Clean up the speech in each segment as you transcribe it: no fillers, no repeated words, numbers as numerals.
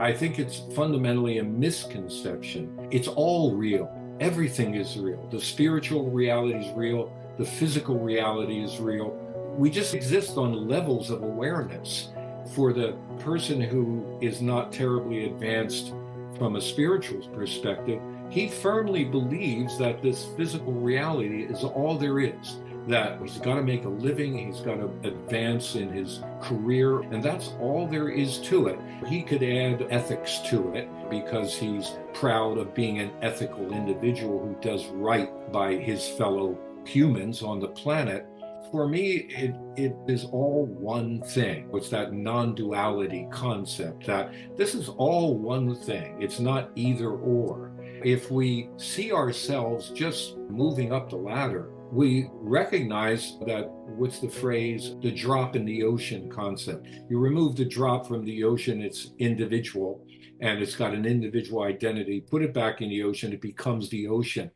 I think it's fundamentally a misconception. It's all real. Everything is real. The spiritual reality is real. The physical reality is real. We just exist on levels of awareness. For the person who is not terribly advanced from a spiritual perspective, he firmly believes that this physical reality is all there is, that he's got to make a living, he's got to advance in his career, and that's all there is to it. He could add ethics to it because he's proud of being an ethical individual who does right by his fellow humans on the planet. For me, it is all one thing. It's that non-duality concept that this is all one thing. It's not either or. If we see ourselves just moving up the ladder, we recognize that, what's the phrase, the drop in the ocean concept. You remove the drop from the ocean, it's individual, and it's got an individual identity. Put it back in the ocean, it becomes the ocean.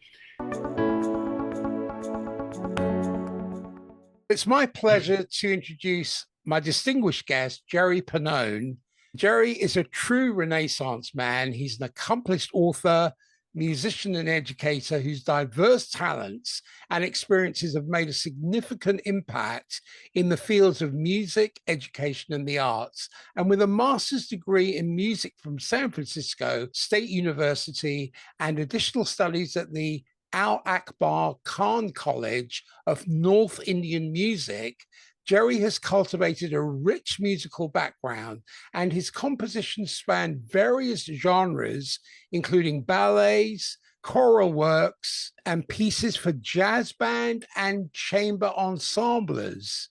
It's my pleasure to introduce my distinguished guest, Jerry Pannone. Jerry is a true Renaissance man. He's an accomplished author, musician, and educator whose diverse talents and experiences have made a significant impact in the fields of music, education, and the arts. And with a master's degree in music from San Francisco State University and additional studies at the Al Akbar Khan College of North Indian Music, Jerry has cultivated a rich musical background, and his compositions span various genres, including ballets, choral works, and pieces for jazz band and chamber ensembles.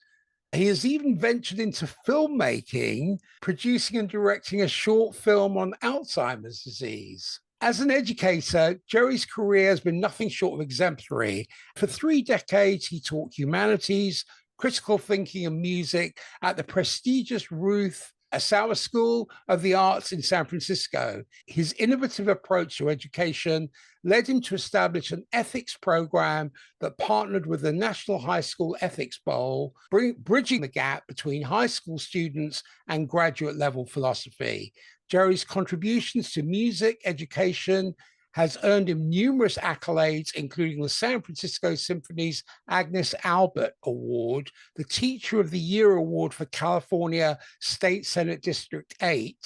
He has even ventured into filmmaking, producing and directing a short film on Alzheimer's disease. As an educator, Jerry's career has been nothing short of exemplary. For 3 decades, he taught humanities, critical thinking, and music at the prestigious Ruth Asawa School of the Arts in San Francisco. His innovative approach to education led him to establish an ethics program that partnered with the National High School Ethics Bowl, bridging the gap between high school students and graduate level philosophy. Jerry's contributions to music education has earned him numerous accolades, including the San Francisco Symphony's Agnes Albert Award, the Teacher of the Year Award for California State Senate District 8,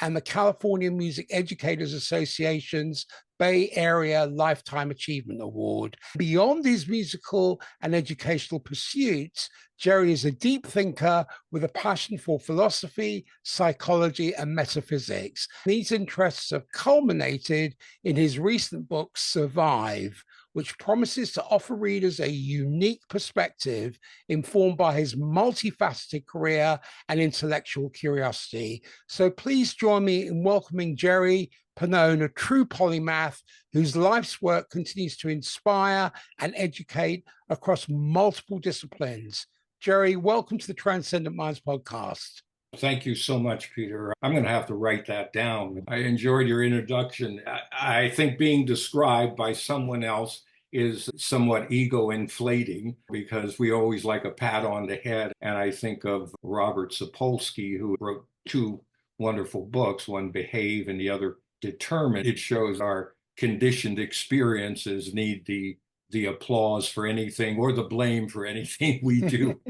and the California Music Educators Association's Bay Area Lifetime Achievement Award. Beyond his musical and educational pursuits, Jerry is a deep thinker with a passion for philosophy, psychology, and metaphysics. These interests have culminated in his recent book, Survive, which promises to offer readers a unique perspective informed by his multifaceted career and intellectual curiosity. So please join me in welcoming Jerry Pannone, a true polymath whose life's work continues to inspire and educate across multiple disciplines. Jerry, welcome to the Transcendent Minds podcast. Thank you so much, Peter. I'm going to have to write that down. I enjoyed your introduction. I think being described by someone else is somewhat ego inflating because we always like a pat on the head. And I think of Robert Sapolsky, who wrote 2 wonderful books, one Behave and the other Determined. It shows our conditioned experiences need the applause for anything or the blame for anything we do.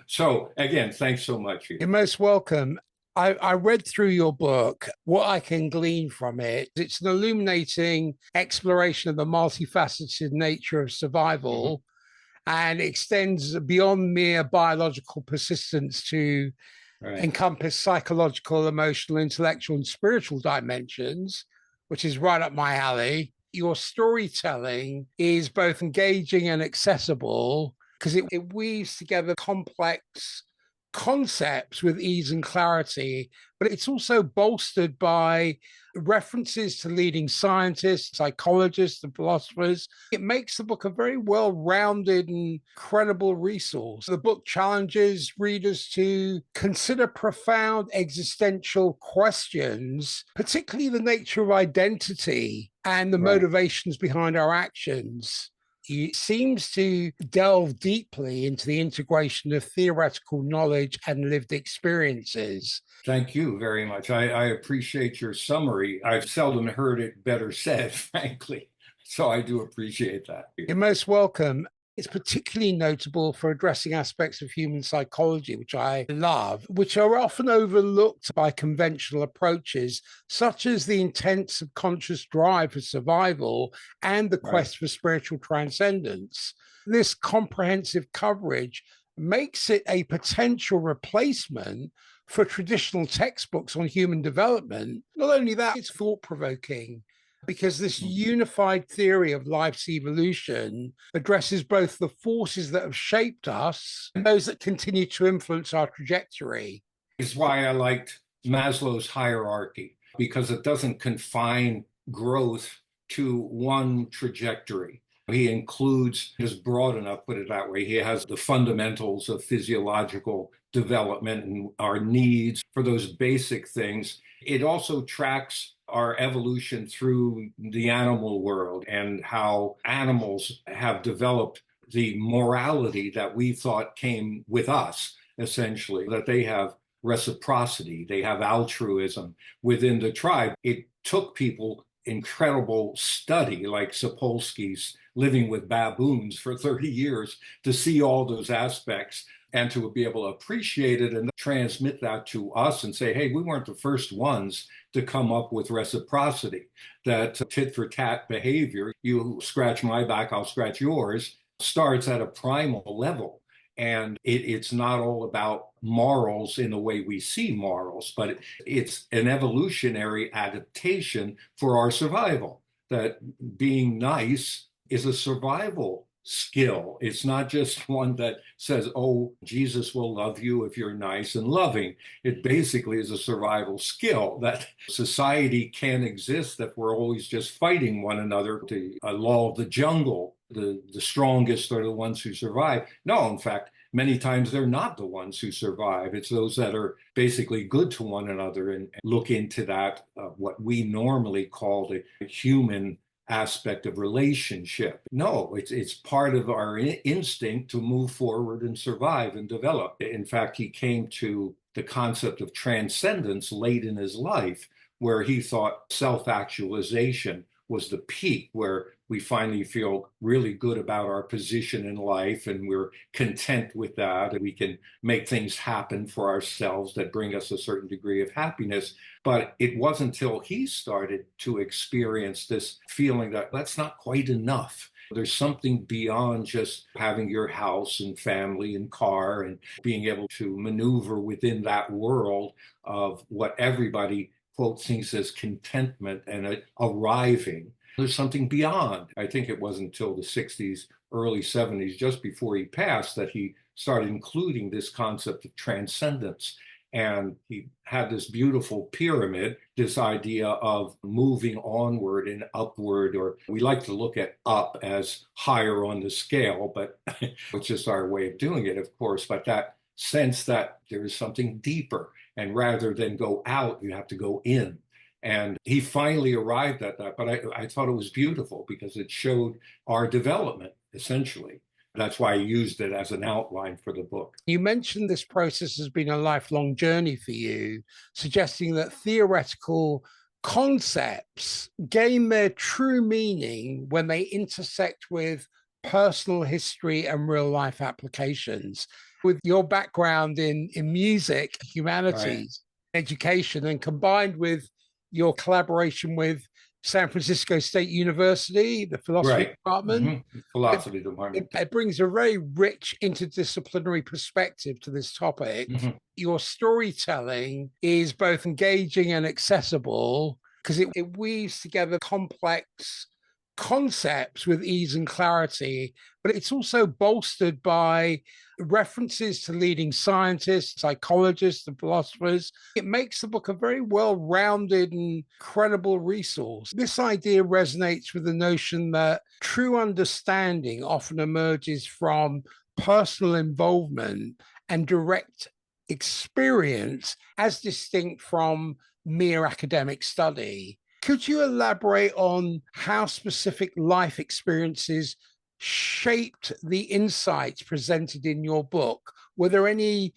So again, thanks so much. You're most welcome. I read through your book. What I can glean from it, it's an illuminating exploration of the multifaceted nature of survival, and extends beyond mere biological persistence to encompass psychological, emotional, intellectual, and spiritual dimensions, which is right up my alley. Your storytelling is both engaging and accessible because it weaves together complex concepts with ease and clarity, but it's also bolstered by references to leading scientists, psychologists, and philosophers. It makes the book a very well-rounded and credible resource. The book challenges readers to consider profound existential questions, particularly the nature of identity and the motivations behind our actions. He seems to delve deeply into the integration of theoretical knowledge and lived experiences. Thank you very much. I appreciate your summary. I've seldom heard it better said, frankly. So I do appreciate that. You're most welcome. It's particularly notable for addressing aspects of human psychology, which I love, which are often overlooked by conventional approaches, such as the intense subconscious drive for survival and the quest for spiritual transcendence. This comprehensive coverage makes it a potential replacement for traditional textbooks on human development. Not only that, it's thought-provoking, because this unified theory of life's evolution addresses both the forces that have shaped us and those that continue to influence our trajectory. It's why I liked Maslow's hierarchy, because it doesn't confine growth to one trajectory. He includes, is broad enough, put it that way. He has the fundamentals of physiological development and our needs for those basic things. It also tracks our evolution through the animal world and how animals have developed the morality that we thought came with us, essentially, that they have reciprocity, they have altruism within the tribe. It took people incredible study, like Sapolsky's living with baboons for 30 years, to see all those aspects and to be able to appreciate it and transmit that to us and say, hey, we weren't the first ones to come up with reciprocity, that tit for tat behavior, you scratch my back, I'll scratch yours, starts at a primal level. And it's not all about morals in the way we see morals, but it's an evolutionary adaptation for our survival, that being nice is a survival skill. It's not just one that says, oh, Jesus will love you if you're nice and loving. It basically is a survival skill that society can't exist if we're always just fighting one another. The law of the jungle, the strongest are the ones who survive. No, in fact, many times they're not the ones who survive. It's those that are basically good to one another and look into that, what we normally call the human aspect of relationship. No, it's part of our instinct to move forward and survive and develop. In fact, he came to the concept of transcendence late in his life, where he thought self-actualization was the peak, where we finally feel really good about our position in life and we're content with that. We can make things happen for ourselves that bring us a certain degree of happiness. But it wasn't until he started to experience this feeling that that's not quite enough. There's something beyond just having your house and family and car and being able to maneuver within that world of what everybody, quote, thinks as contentment and arriving. There's something beyond. I think it wasn't until the 60s, early 70s, just before he passed, that he started including this concept of transcendence. And he had this beautiful pyramid, this idea of moving onward and upward, or we like to look at up as higher on the scale, but it's just our way of doing it, of course. But that sense that there is something deeper, and rather than go out, you have to go in. And he finally arrived at that. But I thought it was beautiful because it showed our development, essentially. That's why I used it as an outline for the book. You mentioned this process has been a lifelong journey for you, suggesting that theoretical concepts gain their true meaning when they intersect with personal history and real life applications. With your background in music, humanities, education, and combined with your collaboration with San Francisco State University, the philosophy department. Philosophy department. It brings a very rich interdisciplinary perspective to this topic. Your storytelling is both engaging and accessible because it weaves together complex concepts with ease and clarity, but it's also bolstered by references to leading scientists, psychologists, and philosophers. It makes the book a very well-rounded and credible resource. This idea resonates with the notion that true understanding often emerges from personal involvement and direct experience as distinct from mere academic study. Could you elaborate on how specific life experiences shaped the insights presented in your book? Were there any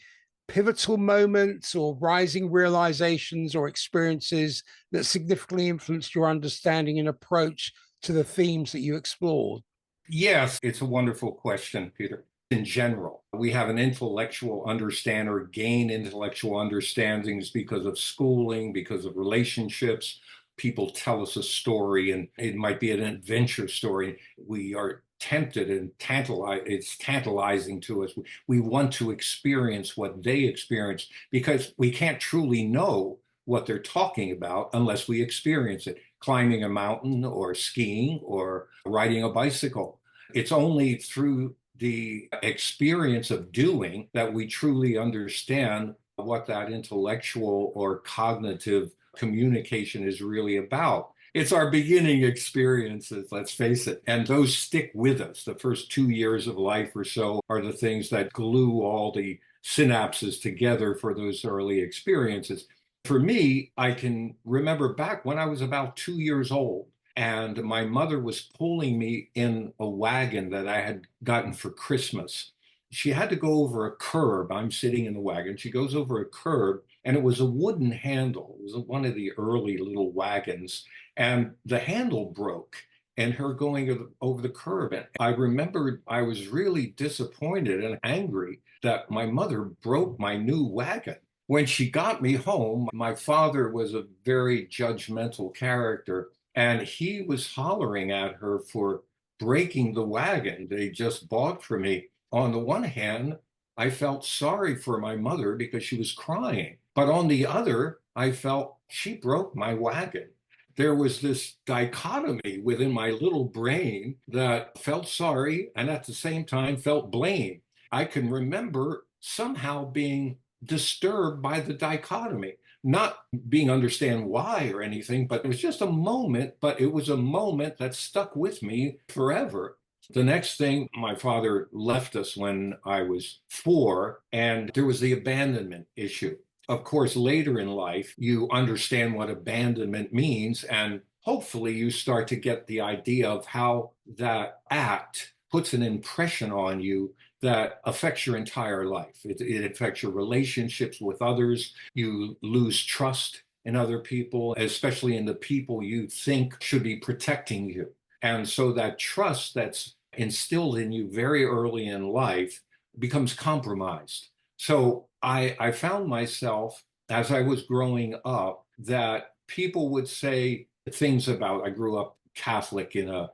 pivotal moments or rising realizations or experiences that significantly influenced your understanding and approach to the themes that you explored? Yes, it's a wonderful question, Peter. In general, we have an intellectual understanding or gain intellectual understandings because of schooling, because of relationships. People tell us a story, and it might be an adventure story. We are tempted and it's tantalizing to us. We want to experience what they experience because we can't truly know what they're talking about unless we experience it. Climbing a mountain or skiing or riding a bicycle. It's only through the experience of doing that we truly understand what that intellectual or cognitive communication is really about. It's our beginning experiences, let's face it. And those stick with us. The first 2 years of life or so are the things that glue all the synapses together for those early experiences. For me, I can remember back when I was about 2 years old, and my mother was pulling me in a wagon that I had gotten for Christmas. She had to go over a curb. I'm sitting in the wagon. She goes over a curb, and it was a wooden handle. It was one of the early little wagons, and the handle broke. And her going over the curb. And I remembered I was really disappointed and angry that my mother broke my new wagon. When she got me home, my father was a very judgmental character, and he was hollering at her for breaking the wagon they just bought for me. On the one hand, I felt sorry for my mother because she was crying. But on the other, I felt she broke my wagon. There was this dichotomy within my little brain that felt sorry and at the same time felt blame. I can remember somehow being disturbed by the dichotomy, not being understand why or anything, but it was just a moment, but it was a moment that stuck with me forever. The next thing, my father left us when I was 4, and there was the abandonment issue. Of course, later in life, you understand what abandonment means, and hopefully you start to get the idea of how that act puts an impression on you that affects your entire life. It affects your relationships with others. You lose trust in other people, especially in the people you think should be protecting you. And so that trust that's instilled in you very early in life becomes compromised. So I found myself as I was growing up that people would say things about, I grew up Catholic in a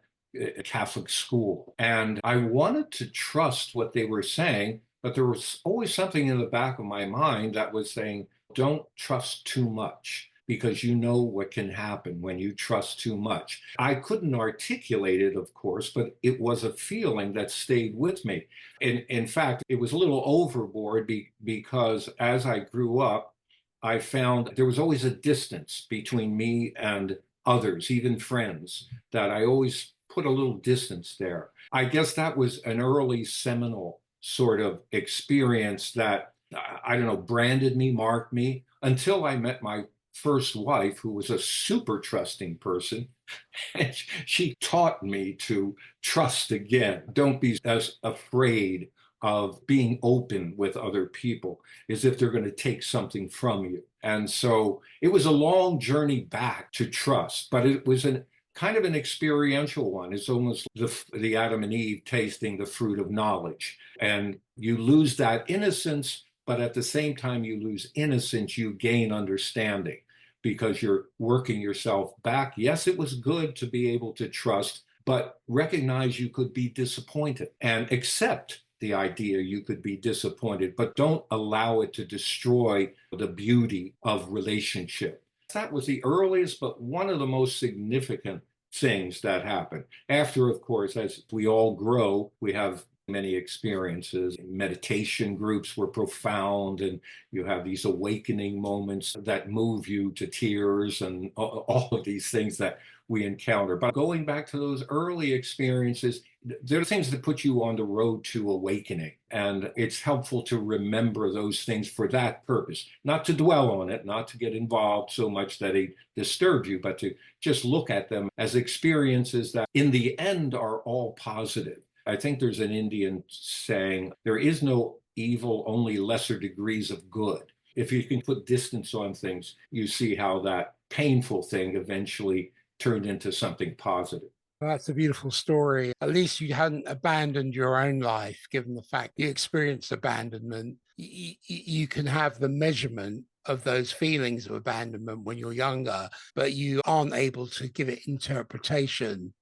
Catholic school, and I wanted to trust what they were saying, but there was always something in the back of my mind that was saying, don't trust too much because you know what can happen when you trust too much. I couldn't articulate it, of course, but it was a feeling that stayed with me. In fact, it was a little overboard because as I grew up, I found there was always a distance between me and others, even friends, that I always put a little distance there. I guess that was an early seminal sort of experience that, I don't know, branded me, marked me until I met my first wife, who was a super trusting person. And she taught me to trust again. Don't be as afraid of being open with other people as if they're going to take something from you. And so it was a long journey back to trust, but it was an kind of an experiential one. It's almost the Adam and Eve tasting the fruit of knowledge. And you lose that innocence, but at the same time you lose innocence, you gain understanding because you're working yourself back. Yes, it was good to be able to trust, but recognize you could be disappointed and accept the idea you could be disappointed, but don't allow it to destroy the beauty of relationship. That was the earliest, but one of the most significant things that happened. After, of course, as we all grow, we have many experiences. Meditation groups were profound, and you have these awakening moments that move you to tears and all of these things that we encounter. But going back to those early experiences, there are things that put you on the road to awakening. And it's helpful to remember those things for that purpose, not to dwell on it, not to get involved so much that it disturbs you, but to just look at them as experiences that in the end are all positive. I think there's an Indian saying, there is no evil, only lesser degrees of good. If you can put distance on things, you see how that painful thing eventually turned into something positive. Well, that's a beautiful story. At least you hadn't abandoned your own life, given the fact you experienced abandonment. You can have the measurement of those feelings of abandonment when you're younger, but you aren't able to give it interpretation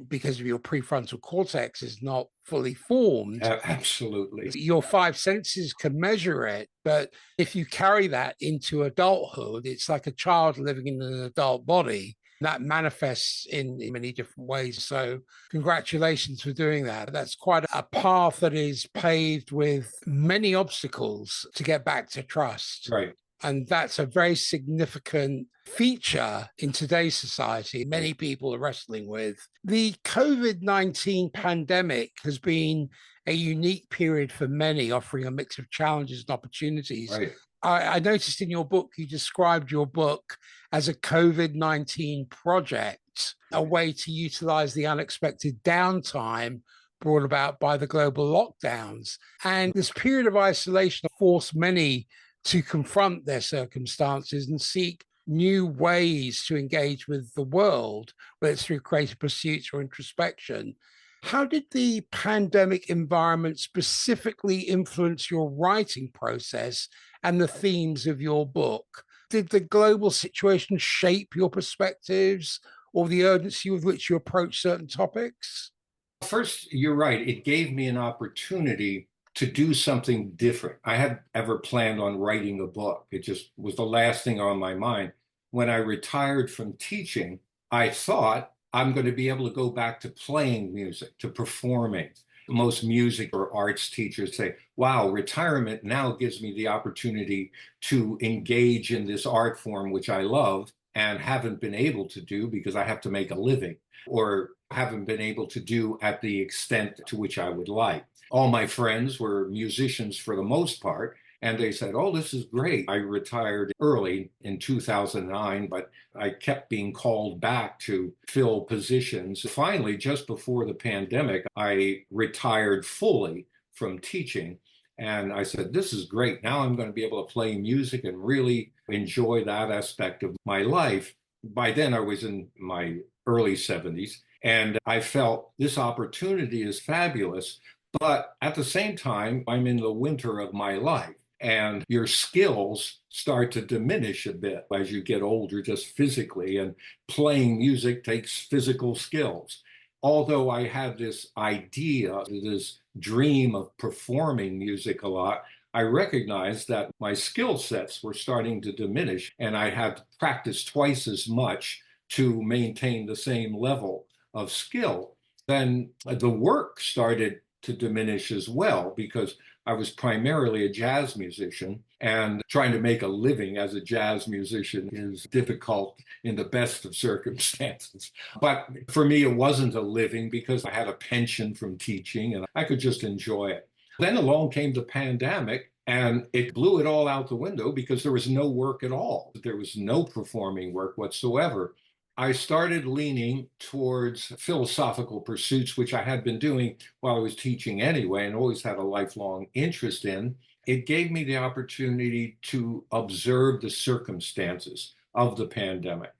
because of your prefrontal cortex is not fully formed. Absolutely. Your five senses can measure it, but if you carry that into adulthood, it's like a child living in an adult body that manifests in many different ways. So, congratulations for doing that. That's quite a path that is paved with many obstacles to get back to trust. Right. And that's a very significant feature in today's society. Many people are wrestling with. The COVID-19 pandemic has been a unique period for many, offering a mix of challenges and opportunities. Right. I noticed in your book, you described your book as a COVID-19 project, a way to utilize the unexpected downtime brought about by the global lockdowns. And this period of isolation forced many to confront their circumstances and seek new ways to engage with the world, whether it's through creative pursuits or introspection. How did the pandemic environment specifically influence your writing process and the themes of your book? Did the global situation shape your perspectives or the urgency with which you approach certain topics? First, you're right. It gave me an opportunity to do something different. I had ever planned on writing a book. It just was the last thing on my mind. When I retired from teaching, I thought I'm going to be able to go back to playing music, to performing. Most music or arts teachers say, wow, retirement now gives me the opportunity to engage in this art form, which I love and haven't been able to do because I have to make a living, or haven't been able to do at the extent to which I would like. All my friends were musicians for the most part, and they said, oh, this is great. I retired early in 2009, but I kept being called back to fill positions. Finally, just before the pandemic, I retired fully from teaching. And I said, this is great. Now I'm going to be able to play music and really enjoy that aspect of my life. By then, I was in my early 70s, and I felt this opportunity is fabulous. But at the same time, I'm in the winter of my life, and your skills start to diminish a bit as you get older, just physically. And playing music takes physical skills. Although I had this idea, this dream of performing music a lot, I recognized that my skill sets were starting to diminish, and I had to practice twice as much to maintain the same level of skill. Then the work started to diminish as well, because I was primarily a jazz musician, and trying to make a living as a jazz musician is difficult in the best of circumstances. But for me, it wasn't a living because I had a pension from teaching and I could just enjoy it. Then along came the pandemic, and it blew it all out the window because there was no work at all. There was no performing work whatsoever. I started leaning towards philosophical pursuits, which I had been doing while I was teaching anyway, and always had a lifelong interest in. It gave me the opportunity to observe the circumstances of the pandemic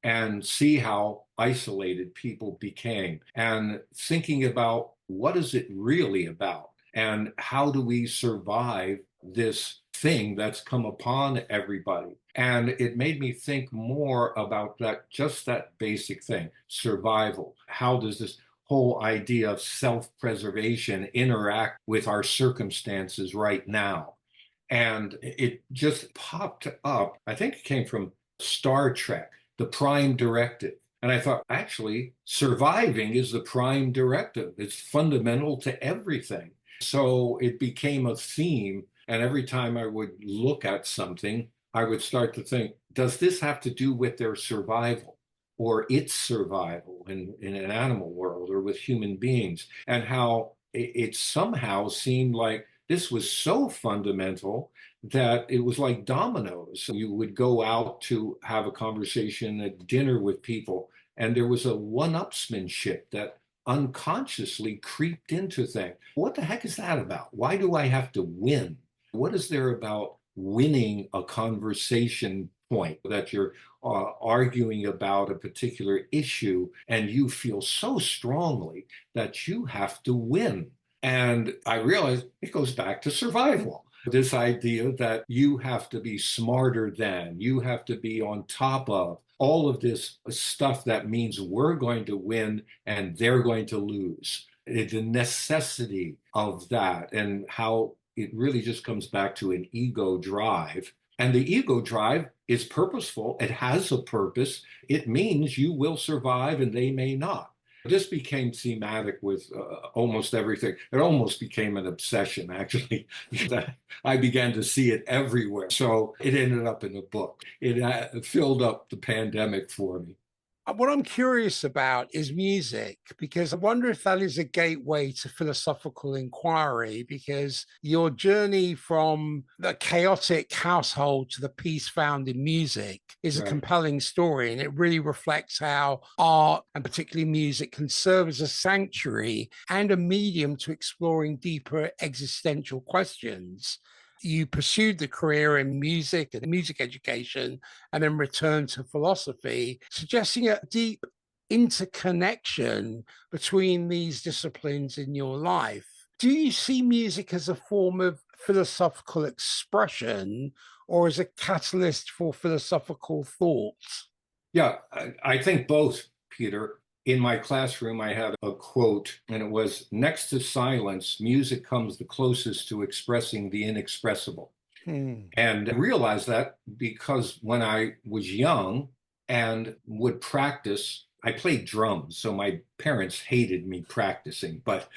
and see how isolated people became, and thinking about what is it really about and how do we survive this thing that's come upon everybody. And it made me think more about that, just that basic thing, survival. How does this whole idea of self-preservation interact with our circumstances right now? And it just popped up. I think it came from Star Trek, the prime directive. And I thought, actually, surviving is the prime directive. It's fundamental to everything. So it became a theme. And every time I would look at something, I would start to think, does this have to do with their survival or its survival in an animal world or with human beings? And how it somehow seemed like this was so fundamental that it was like dominoes. You would go out to have a conversation at dinner with people, and there was a one-upsmanship that unconsciously creeped into things. What the heck is that about? Why do I have to win? What is there about winning a conversation point that you're arguing about a particular issue and you feel so strongly that you have to win? And I realized it goes back to survival. This idea that you have to be smarter than, you have to be on top of all of this stuff that means we're going to win and they're going to lose. The necessity of that and how it really just comes back to an ego drive. And the ego drive is purposeful. It has a purpose. It means you will survive and they may not. This became thematic with almost everything. It almost became an obsession, actually. I began to see it everywhere. So it ended up in a book. It filled up the pandemic for me. What I'm curious about is music, because I wonder if that is a gateway to philosophical inquiry, because your journey from the chaotic household to the peace found in music is a compelling story. And it really reflects how art, and particularly music, can serve as a sanctuary and a medium to exploring deeper existential questions. You pursued the career in music and music education and then returned to philosophy, suggesting a deep interconnection between these disciplines in your life. Do you see music as a form of philosophical expression or as a catalyst for philosophical thought? Yeah, I think both, Peter. In my classroom, I had a quote, and it was, "Next to silence, music comes the closest to expressing the inexpressible." And I realized that because when I was young and would practice, I played drums, so my parents hated me practicing, but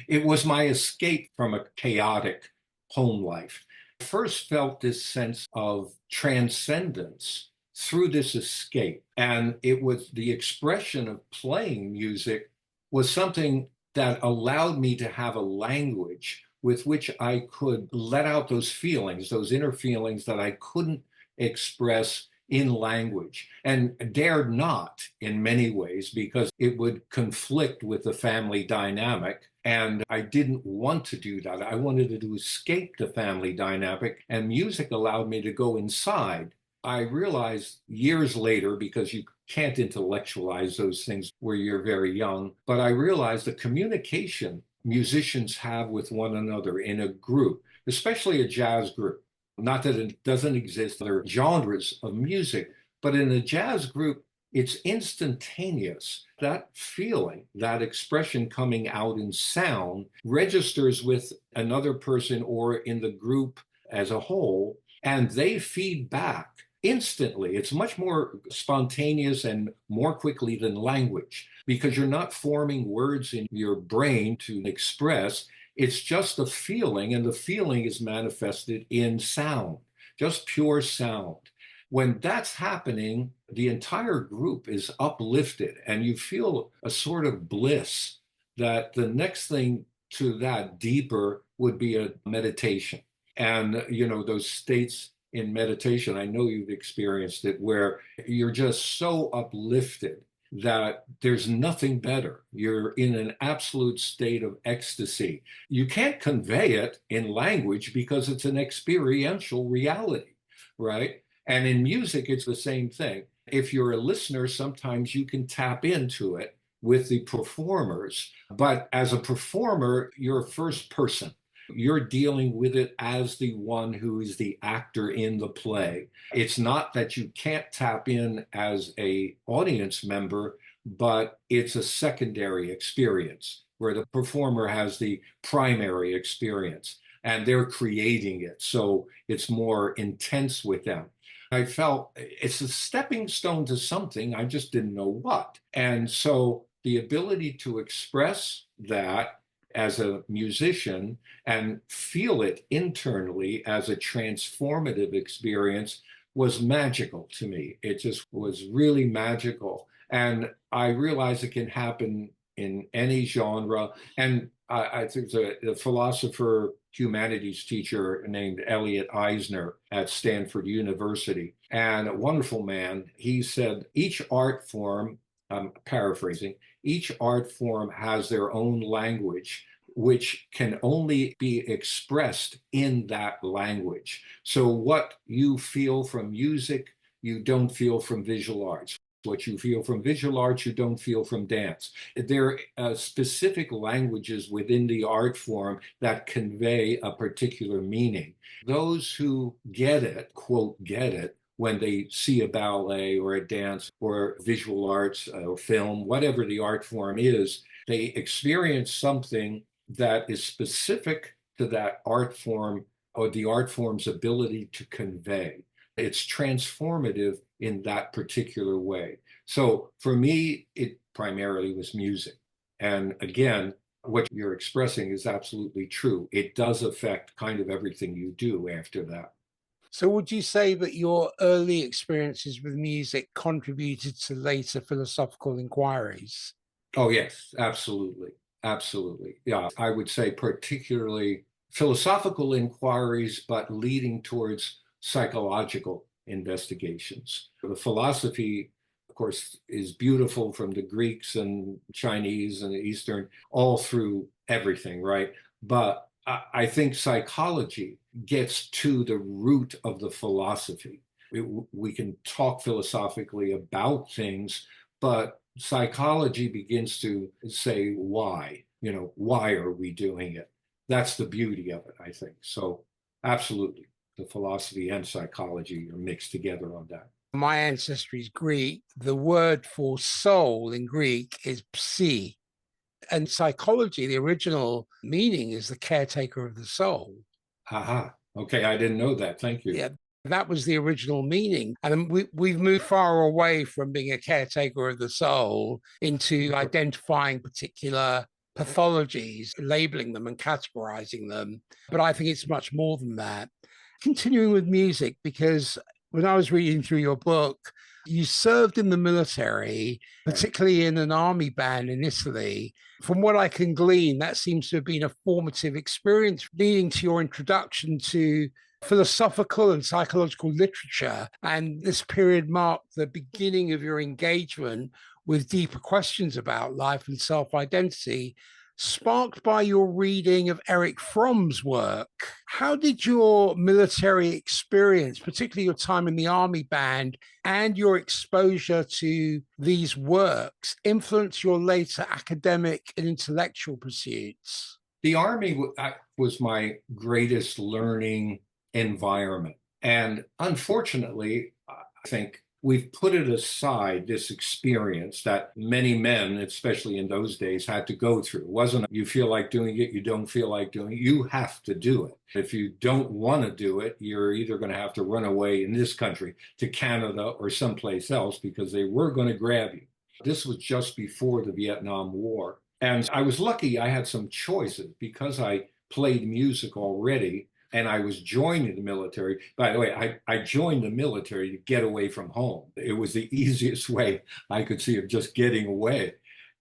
it was my escape from a chaotic home life. I first felt this sense of transcendence through this escape. And it was the expression of playing music was something that allowed me to have a language with which I could let out those feelings, those inner feelings that I couldn't express in language and dared not in many ways because it would conflict with the family dynamic. And I didn't want to do that. I wanted to escape the family dynamic, and music allowed me to go inside. I realized years later, because you can't intellectualize those things where you're very young, but I realized the communication musicians have with one another in a group, especially a jazz group. Not that it doesn't exist other genres of music, but in a jazz group, it's instantaneous. That feeling, that expression coming out in sound registers with another person or in the group as a whole, and they feed back instantly. It's much more spontaneous and more quickly than language because you're not forming words in your brain to express. It's just a feeling, and the feeling is manifested in sound, just pure sound. When that's happening, the entire group is uplifted, and you feel a sort of bliss that the next thing to that deeper would be a meditation. And, those states in meditation, I know you've experienced it, where you're just so uplifted that there's nothing better. You're in an absolute state of ecstasy. You can't convey it in language because it's an experiential reality, right? And in music, it's the same thing. If you're a listener, sometimes you can tap into it with the performers. But as a performer, you're first person. You're dealing with it as the one who is the actor in the play. It's not that you can't tap in as an audience member, but it's a secondary experience where the performer has the primary experience and they're creating it. So it's more intense with them. I felt it's a stepping stone to something. I just didn't know what. And so the ability to express that as a musician and feel it internally as a transformative experience was magical to me. It just was really magical. And I realize it can happen in any genre. And I think the philosopher, humanities teacher named Elliot Eisner at Stanford University, and a wonderful man, he said each art form I'm paraphrasing, each art form has their own language, which can only be expressed in that language. So what you feel from music, you don't feel from visual arts. What you feel from visual arts, you don't feel from dance. There are specific languages within the art form that convey a particular meaning. Those who get it, quote, get it, when they see a ballet or a dance or visual arts or film, whatever the art form is, they experience something that is specific to that art form or the art form's ability to convey. It's transformative in that particular way. So for me, it primarily was music. And again, what you're expressing is absolutely true. It does affect kind of everything you do after that. So, would you say that your early experiences with music contributed to later philosophical inquiries? Oh, yes, absolutely. Absolutely. Yeah, I would say particularly philosophical inquiries, but leading towards psychological investigations. The philosophy, of course, is beautiful from the Greeks and Chinese and the Eastern, all through everything, right? But I think psychology gets to the root of the philosophy. We can talk philosophically about things, but psychology begins to say why, why are we doing it? That's the beauty of it, I think. So absolutely, the philosophy and psychology are mixed together on that. My ancestry is Greek. The word for soul in Greek is psy. And psychology, the original meaning is the caretaker of the soul. Aha. Okay, I didn't know that. Thank you. Yeah, that was the original meaning. And we've moved far away from being a caretaker of the soul into identifying particular pathologies, labeling them and categorizing them. But I think it's much more than that. Continuing with music, because when I was reading through your book, you served in the military, particularly in an army band in Italy. From what I can glean, that seems to have been a formative experience leading to your introduction to philosophical and psychological literature. And this period marked the beginning of your engagement with deeper questions about life and self-identity, sparked by your reading of Erich Fromm's work. How did your military experience, particularly your time in the army band and your exposure to these works, influence your later academic and intellectual pursuits? The Army was my greatest learning environment. And unfortunately, I think we've put it aside, this experience that many men, especially in those days, had to go through. It wasn't you feel like doing it, you don't feel like doing it. You have to do it. If you don't want to do it, you're either going to have to run away in this country to Canada or someplace else because they were going to grab you. This was just before the Vietnam War. And I was lucky I had some choices because I played music already and I was joining the military. By the way, I joined the military to get away from home. It was the easiest way I could see of just getting away.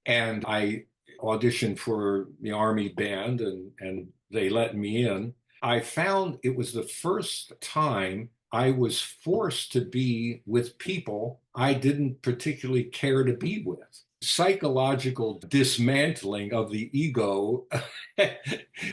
And I auditioned for the Army band and they let me in. I found it was the first time I was forced to be with people I didn't particularly care to be with. Psychological dismantling of the ego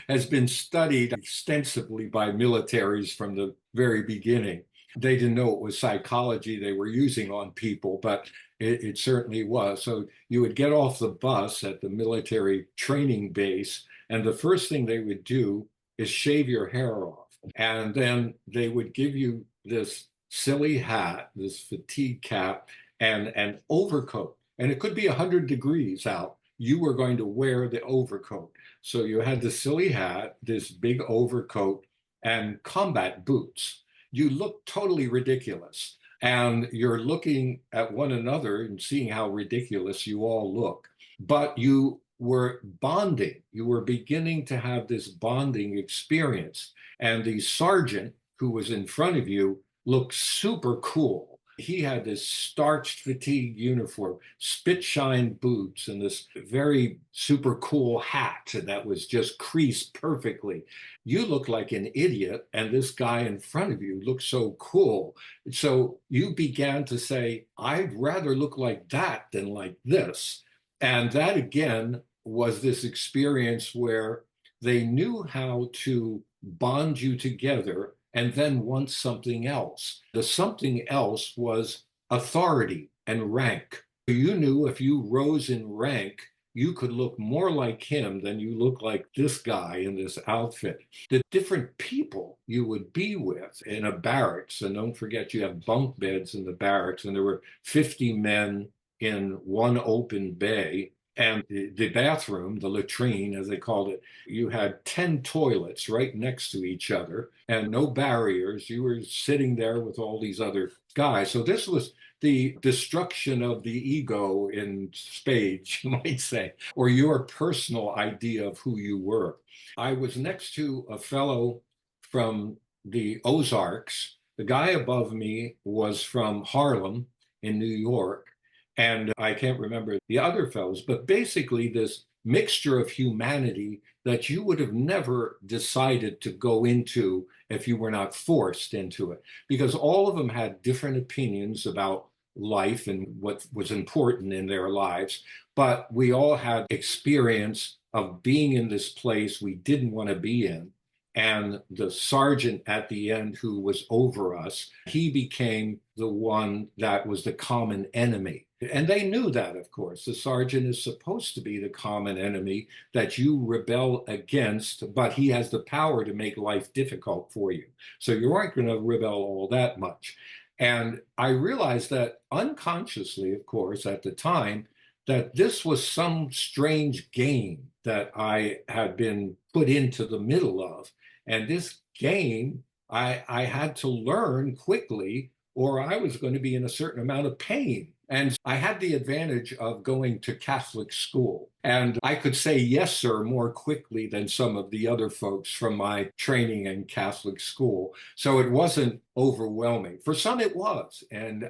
has been studied extensively by militaries from the very beginning. They didn't know it was psychology they were using on people, but it certainly was. So you would get off the bus at the military training base, and the first thing they would do is shave your hair off. And then they would give you this silly hat, this fatigue cap, and an overcoat. And it could be 100 degrees out. You were going to wear the overcoat. So you had the silly hat, this big overcoat, and combat boots. You look totally ridiculous. And you're looking at one another and seeing how ridiculous you all look. But you were bonding. You were beginning to have this bonding experience. And the sergeant who was in front of you looked super cool. He had this starched fatigue uniform, spit shine boots, and this very super cool hat that was just creased perfectly. You look like an idiot, and this guy in front of you looks so cool. So you began to say, I'd rather look like that than like this. And that again was this experience where they knew how to bond you together and then want something else. The something else was authority and rank. You knew if you rose in rank, you could look more like him than you look like this guy in this outfit. The different people you would be with in a barracks, and don't forget you have bunk beds in the barracks, and there were 50 men in one open bay. And the bathroom, the latrine, as they called it, you had 10 toilets right next to each other and no barriers. You were sitting there with all these other guys. So this was the destruction of the ego in spades, you might say, or your personal idea of who you were. I was next to a fellow from the Ozarks. The guy above me was from Harlem in New York. And I can't remember the other fellows, but basically this mixture of humanity that you would have never decided to go into if you were not forced into it, because all of them had different opinions about life and what was important in their lives. But we all had experience of being in this place we didn't want to be in. And the sergeant at the end who was over us, he became the one that was the common enemy. And they knew that, of course. The sergeant is supposed to be the common enemy that you rebel against, but he has the power to make life difficult for you. So you aren't going to rebel all that much. And I realized that unconsciously, of course, at the time, that this was some strange game that I had been put into the middle of. And this game, I had to learn quickly, or I was going to be in a certain amount of pain. And I had the advantage of going to Catholic school. And I could say yes, sir, more quickly than some of the other folks from my training in Catholic school. So it wasn't overwhelming. For some, it was. And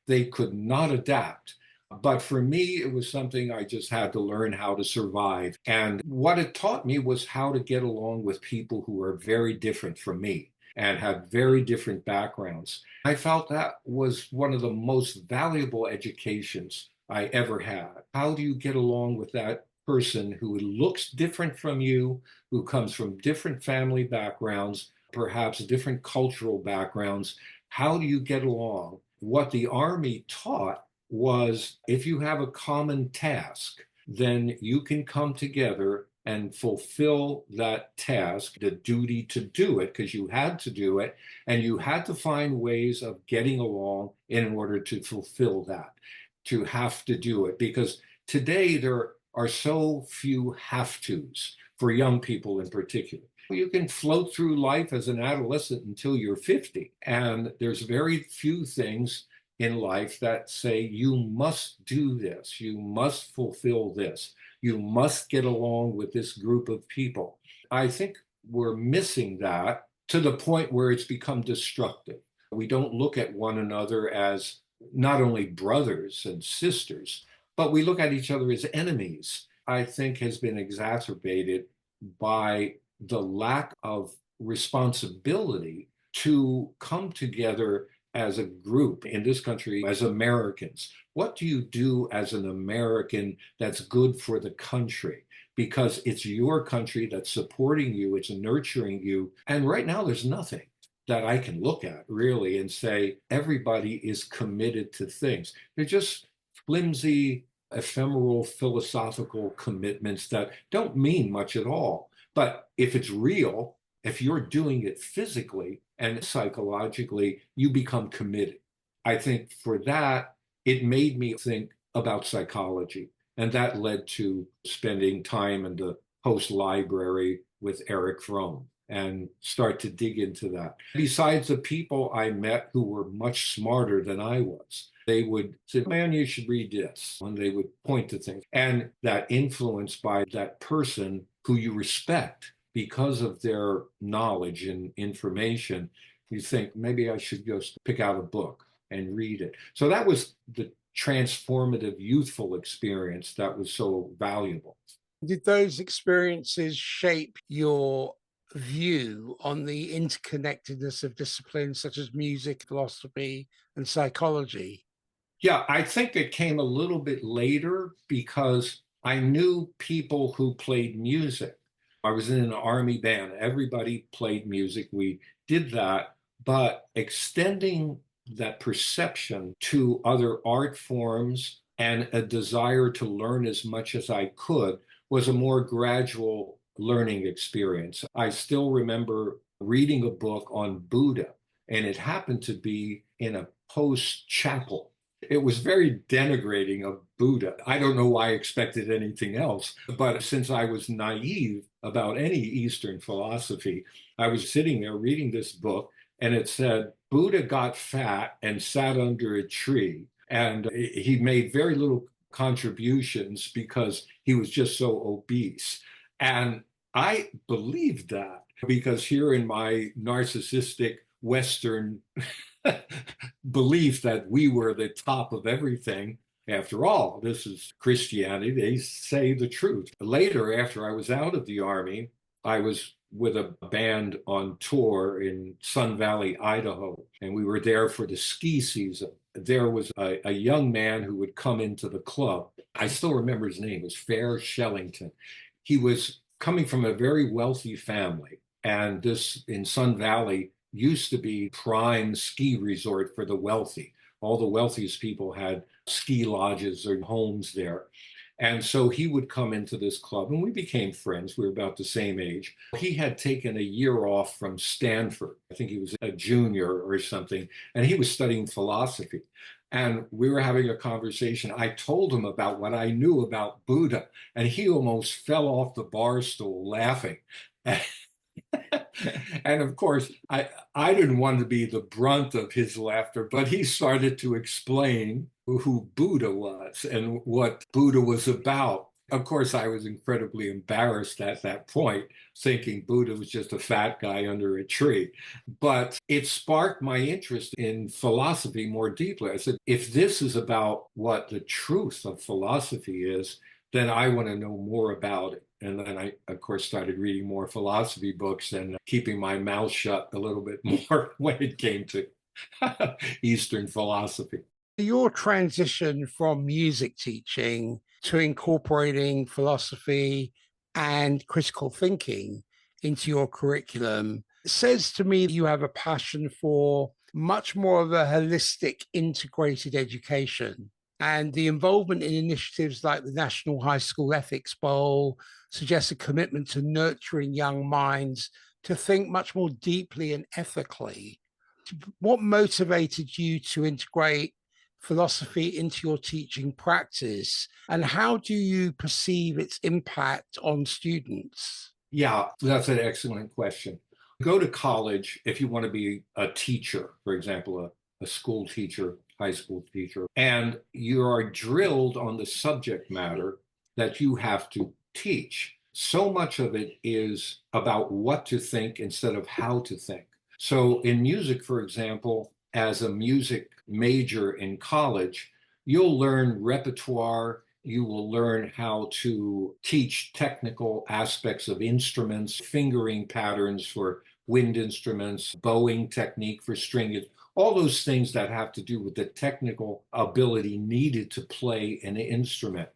they could not adapt. But for me, it was something I just had to learn how to survive. And what it taught me was how to get along with people who are very different from me and had very different backgrounds. I felt that was one of the most valuable educations I ever had. How do you get along with that person who looks different from you, who comes from different family backgrounds, perhaps different cultural backgrounds? How do you get along? What the Army taught was if you have a common task, then you can come together and fulfill that task, the duty to do it, because you had to do it, and you had to find ways of getting along in order to fulfill that, to have to do it. Because today there are so few have-tos for young people in particular. You can float through life as an adolescent until you're 50, and there's very few things in life that say you must do this, you must fulfill this, you must get along with this group of people. I think we're missing that to the point where it's become destructive. We don't look at one another as not only brothers and sisters, but we look at each other as enemies. I think has been exacerbated by the lack of responsibility to come together as a group in this country, as Americans. What do you do as an American that's good for the country? Because it's your country that's supporting you, it's nurturing you. And right now, there's nothing that I can look at really and say everybody is committed to things. They're just flimsy, ephemeral, philosophical commitments that don't mean much at all. But if it's real, if you're doing it physically and psychologically, you become committed. I think for that, it made me think about psychology. And that led to spending time in the Post Library with Eric Fromm and start to dig into that. Besides the people I met who were much smarter than I was, they would say, man, you should read this. And they would point to things. And that influence by that person who you respect because of their knowledge and information, you think maybe I should just pick out a book and read it. So that was the transformative, youthful experience that was so valuable. Did those experiences shape your view on the interconnectedness of disciplines such as music, philosophy, and psychology? Yeah, I think it came a little bit later because I knew people who played music. I was in an army band. Everybody played music. We did that, but extending that perception to other art forms and a desire to learn as much as I could was a more gradual learning experience. I still remember reading a book on Buddha, and it happened to be in a post chapel. It was very denigrating of Buddha. I don't know why I expected anything else, but since I was naive about any Eastern philosophy, I was sitting there reading this book, and it said Buddha got fat and sat under a tree, and he made very little contributions because he was just so obese. And I believed that because here in my narcissistic Western belief that we were the top of everything. After all, this is Christianity. They say the truth. Later, after I was out of the Army, I was with a band on tour in Sun Valley, Idaho, and we were there for the ski season. There was a young man who would come into the club. I still remember his name. It was Fair Shellington. He was coming from a very wealthy family, and this in Sun Valley used to be prime ski resort for the wealthy. All the wealthiest people had ski lodges or homes there. And so he would come into this club and we became friends. We were about the same age. He had taken a year off from Stanford. I think he was a junior or something, and he was studying philosophy. And we were having a conversation. I told him about what I knew about Buddha, and he almost fell off the bar stool laughing. And of course, I didn't want to be the brunt of his laughter, but he started to explain who Buddha was and what Buddha was about. Of course, I was incredibly embarrassed at that point, thinking Buddha was just a fat guy under a tree. But it sparked my interest in philosophy more deeply. I said, if this is about what the truth of philosophy is, then I want to know more about it. And then I, of course, started reading more philosophy books and keeping my mouth shut a little bit more when it came to Eastern philosophy. Your transition from music teaching to incorporating philosophy and critical thinking into your curriculum says to me you have a passion for much more of a holistic, integrated education. And the involvement in initiatives like the National High School Ethics Bowl suggests a commitment to nurturing young minds to think much more deeply and ethically. What motivated you to integrate philosophy into your teaching practice, and how do you perceive its impact on students? Yeah, that's an excellent question. Go to college if you want to be a teacher, for example, a school teacher, high school teacher, and you are drilled on the subject matter that you have to teach. So much of it is about what to think instead of how to think. So in music, for example, as a music major in college, you'll learn repertoire. You will learn how to teach technical aspects of instruments, fingering patterns for wind instruments, bowing technique for string, all those things that have to do with the technical ability needed to play an instrument.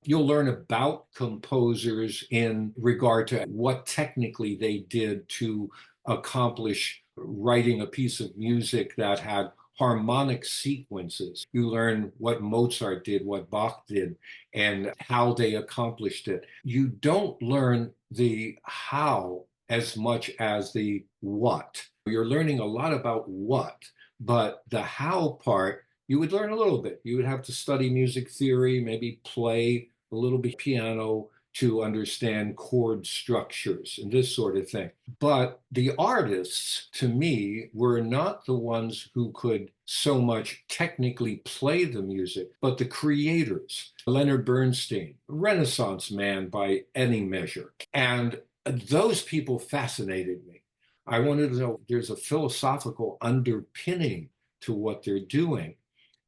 You'll learn about composers in regard to what technically they did to accomplish writing a piece of music that had harmonic sequences. You learn what Mozart did, what Bach did, and how they accomplished it. You don't learn the how as much as the what. You're learning a lot about what, but the how part, you would learn a little bit. You would have to study music theory, maybe play a little bit piano to understand chord structures and this sort of thing. But the artists, to me, were not the ones who could so much technically play the music, but the creators. Leonard Bernstein, Renaissance man by any measure. And those people fascinated me. I wanted to know there's a philosophical underpinning to what they're doing.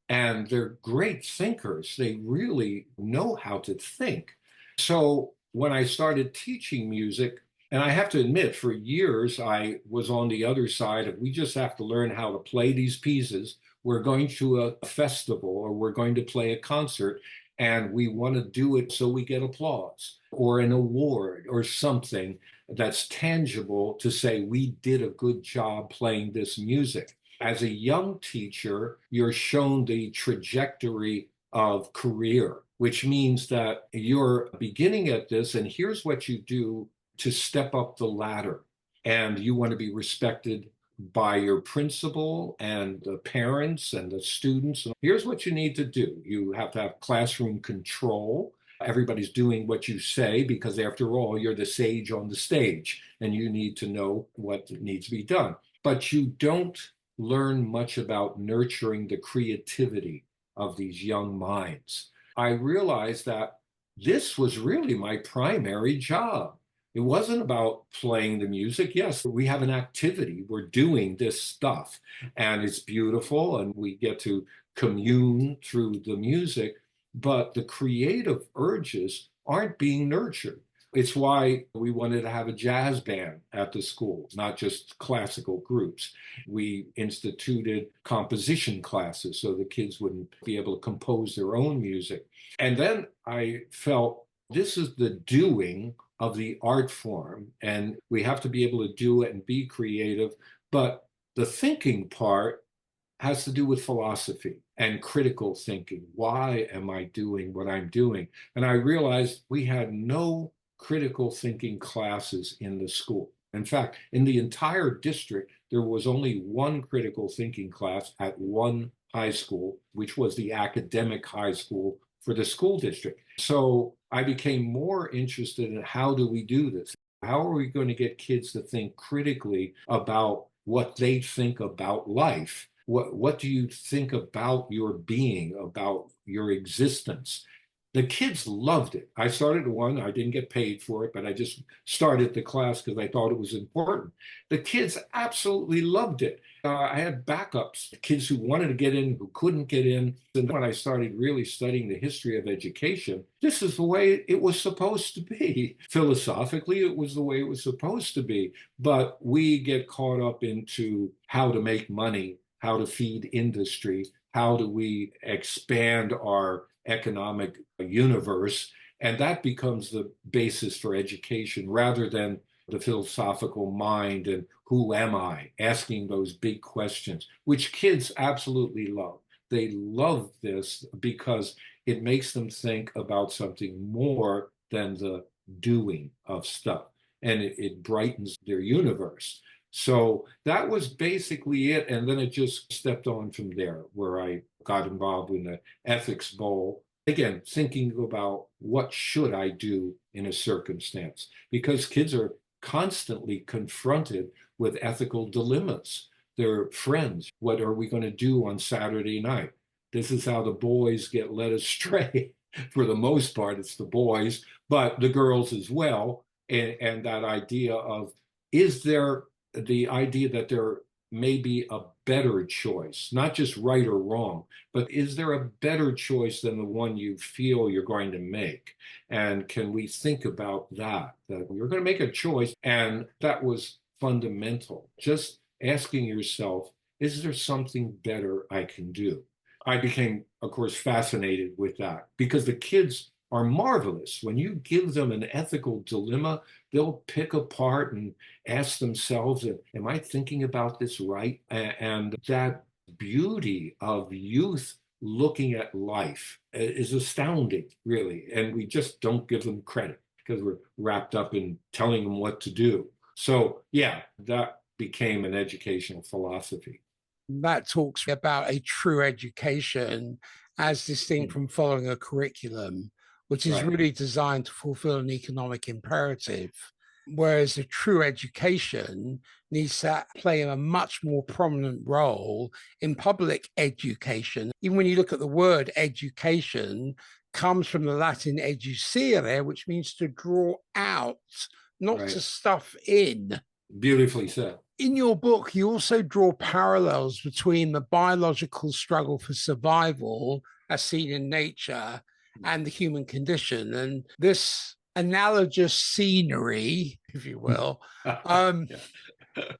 And they're great thinkers. They really know how to think. So when I started teaching music, and I have to admit, for years, I was on the other side of we just have to learn how to play these pieces. We're going to a festival or we're going to play a concert, and we want to do it so we get applause or an award or something that's tangible to say we did a good job playing this music. As a young teacher, you're shown the trajectory of career, which means that you're beginning at this, and here's what you do to step up the ladder. And you want to be respected by your principal and the parents and the students. And here's what you need to do. You have to have classroom control. Everybody's doing what you say because, after all, you're the sage on the stage and you need to know what needs to be done. But you don't learn much about nurturing the creativity of these young minds. I realized that this was really my primary job. It wasn't about playing the music. Yes, we have an activity. We're doing this stuff, and it's beautiful, and we get to commune through the music, but the creative urges aren't being nurtured. It's why we wanted to have a jazz band at the school, not just classical groups. We instituted composition classes so the kids wouldn't be able to compose their own music. And then I felt this is the doing of the art form, and we have to be able to do it and be creative. But the thinking part has to do with philosophy and critical thinking. Why am I doing what I'm doing? And I realized we had no critical thinking classes in the school. In fact, in the entire district, there was only one critical thinking class at one high school, which was the academic high school for the school district. So I became more interested in how do we do this? How are we going to get kids to think critically about what they think about life? What do you think about your being, about your existence? The kids loved it. I started one, I didn't get paid for it, but I just started the class because I thought it was important. The kids absolutely loved it. I had backups, kids who wanted to get in, who couldn't get in. And when I started really studying the history of education, this is the way it was supposed to be. Philosophically, it was the way it was supposed to be. But we get caught up into how to make money, how to feed industry, how do we expand our economic universe, and that becomes the basis for education rather than the philosophical mind and who am I, asking those big questions, which kids absolutely love. They love this because it makes them think about something more than the doing of stuff, and it brightens their universe. So that was basically it. And then it just stepped on from there, where I got involved in the ethics bowl. Again, thinking about what should I do in a circumstance, because kids are constantly confronted with ethical dilemmas. Their friends, what are we going to do on Saturday night? This is how the boys get led astray. For the most part, it's the boys, but the girls as well. And that idea of, is there the idea that there may be a better choice, not just right or wrong, but is there a better choice than the one you feel you're going to make? And can we think about that you're going to make a choice? And that was fundamental. Just asking yourself, is there something better I can do? I became, of course, fascinated with that because the kids are marvelous. When you give them an ethical dilemma, they'll pick apart and ask themselves, am I thinking about this right? And that beauty of youth looking at life is astounding, really. And we just don't give them credit because we're wrapped up in telling them what to do. So, yeah, that became an educational philosophy. That talks about a true education as distinct from following a curriculum, which is Right. really designed to fulfill an economic imperative. Whereas a true education needs to play a much more prominent role in public education. Even when you look at the word education, comes from the Latin educere, which means to draw out, not Right. to stuff in. Beautifully said. In your book, you also draw parallels between the biological struggle for survival, as seen in nature, and the human condition. And this analogous scenery, if you will, um, Yeah.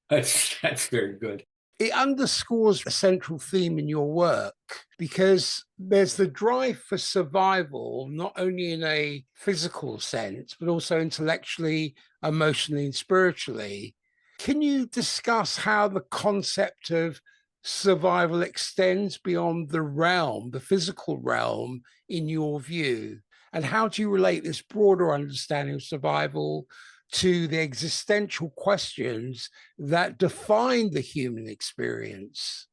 That's very good. it underscores a central theme in your work because there's the drive for survival, not only in a physical sense, but also intellectually, emotionally, and spiritually. Can you discuss how the concept of survival extends beyond the realm, the physical realm, in your view? And how do you relate this broader understanding of survival to the existential questions that define the human experience?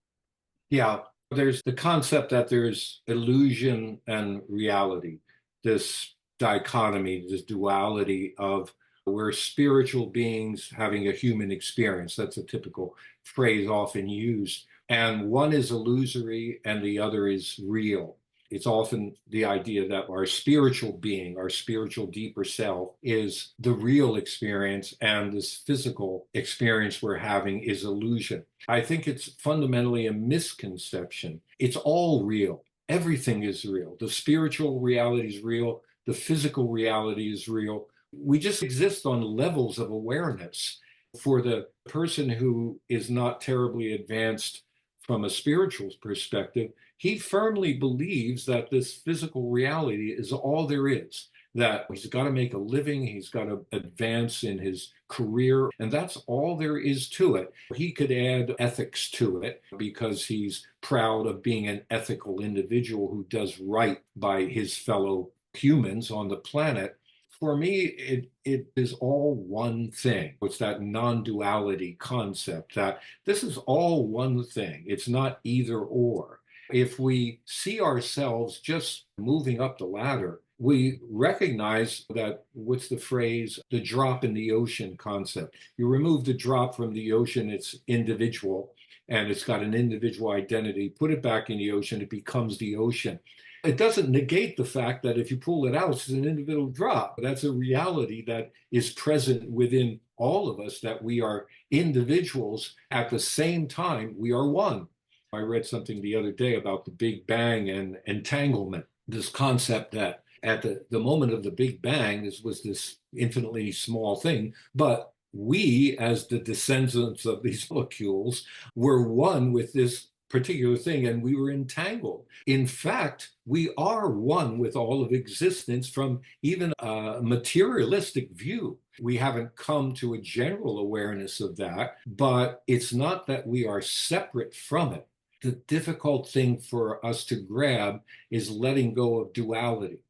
Yeah, there's the concept that there's illusion and reality, this dichotomy, this duality of we're spiritual beings having a human experience. That's a typical phrase often used. And one is illusory and the other is real. It's often the idea that our spiritual being, our spiritual deeper self, is the real experience, and this physical experience we're having is illusion. I think it's fundamentally a misconception. It's all real. Everything is real. The spiritual reality is real. The physical reality is real. We just exist on levels of awareness. For the person who is not terribly advanced from a spiritual perspective, he firmly believes that this physical reality is all there is, that he's got to make a living, he's got to advance in his career, and that's all there is to it. He could add ethics to it because he's proud of being an ethical individual who does right by his fellow humans on the planet. For me, it is all one thing. It's that non-duality concept that this is all one thing. It's not either or. If we see ourselves just moving up the ladder, we recognize that, what's the phrase, the drop in the ocean concept. You remove the drop from the ocean, it's individual, and it's got an individual identity. Put it back in the ocean, it becomes the ocean. It doesn't negate the fact that if you pull it out, it's an individual drop. That's a reality that is present within all of us, that we are individuals. At the same time, we are one. I read something the other day about the Big Bang and entanglement, this concept that at the moment of the Big Bang, this was this infinitely small thing, but we, as the descendants of these molecules, were one with this particular thing, and we were entangled. In fact, we are one with all of existence from even a materialistic view. We haven't come to a general awareness of that, but it's not that we are separate from it. The difficult thing for us to grab is letting go of duality.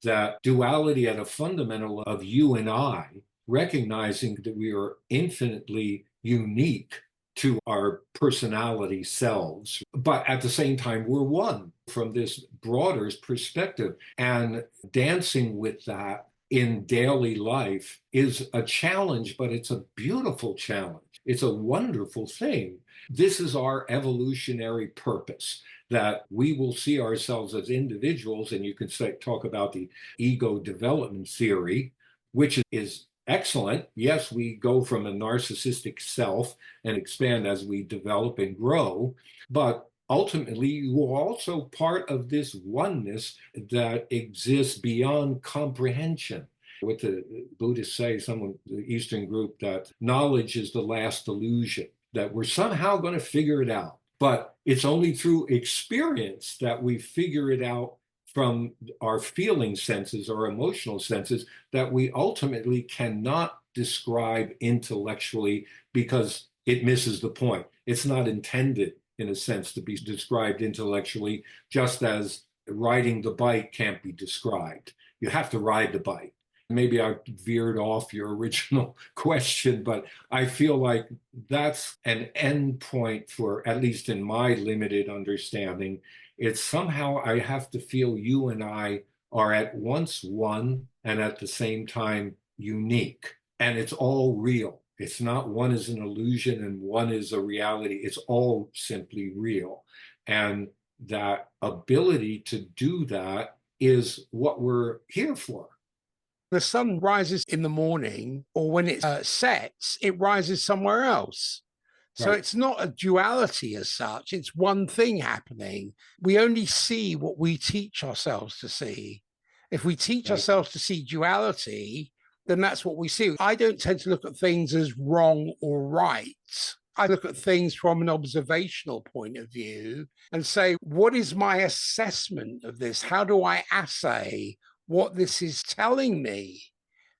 That duality at a fundamental of you and I, recognizing that we are infinitely unique to our personality selves, but at the same time, we're one from this broader perspective. And dancing with that in daily life is a challenge, but it's a beautiful challenge. It's a wonderful thing. This is our evolutionary purpose, that we will see ourselves as individuals. And you can talk about the ego development theory, which is excellent. Yes, we go from a narcissistic self and expand as we develop and grow, but ultimately you are also part of this oneness that exists beyond comprehension. What the Buddhists say, the Eastern group, that knowledge is the last illusion, that we're somehow going to figure it out. But it's only through experience that we figure it out from our feeling senses, our emotional senses, that we ultimately cannot describe intellectually because it misses the point. It's not intended, in a sense, to be described intellectually, just as riding the bike can't be described. You have to ride the bike. Maybe I veered off your original question, but I feel like that's an end point for, at least in my limited understanding. It's somehow I have to feel you and I are at once one and at the same time unique. And it's all real. It's not one is an illusion and one is a reality. It's all simply real. And that ability to do that is what we're here for. The sun rises in the morning, or when it sets, it rises somewhere else. So Right. it's not a duality as such. It's one thing happening. We only see what we teach ourselves to see. If we teach Exactly. ourselves to see duality, then that's what we see. I don't tend to look at things as wrong or right. I look at things from an observational point of view and say, what is my assessment of this? How do I assay what this is telling me?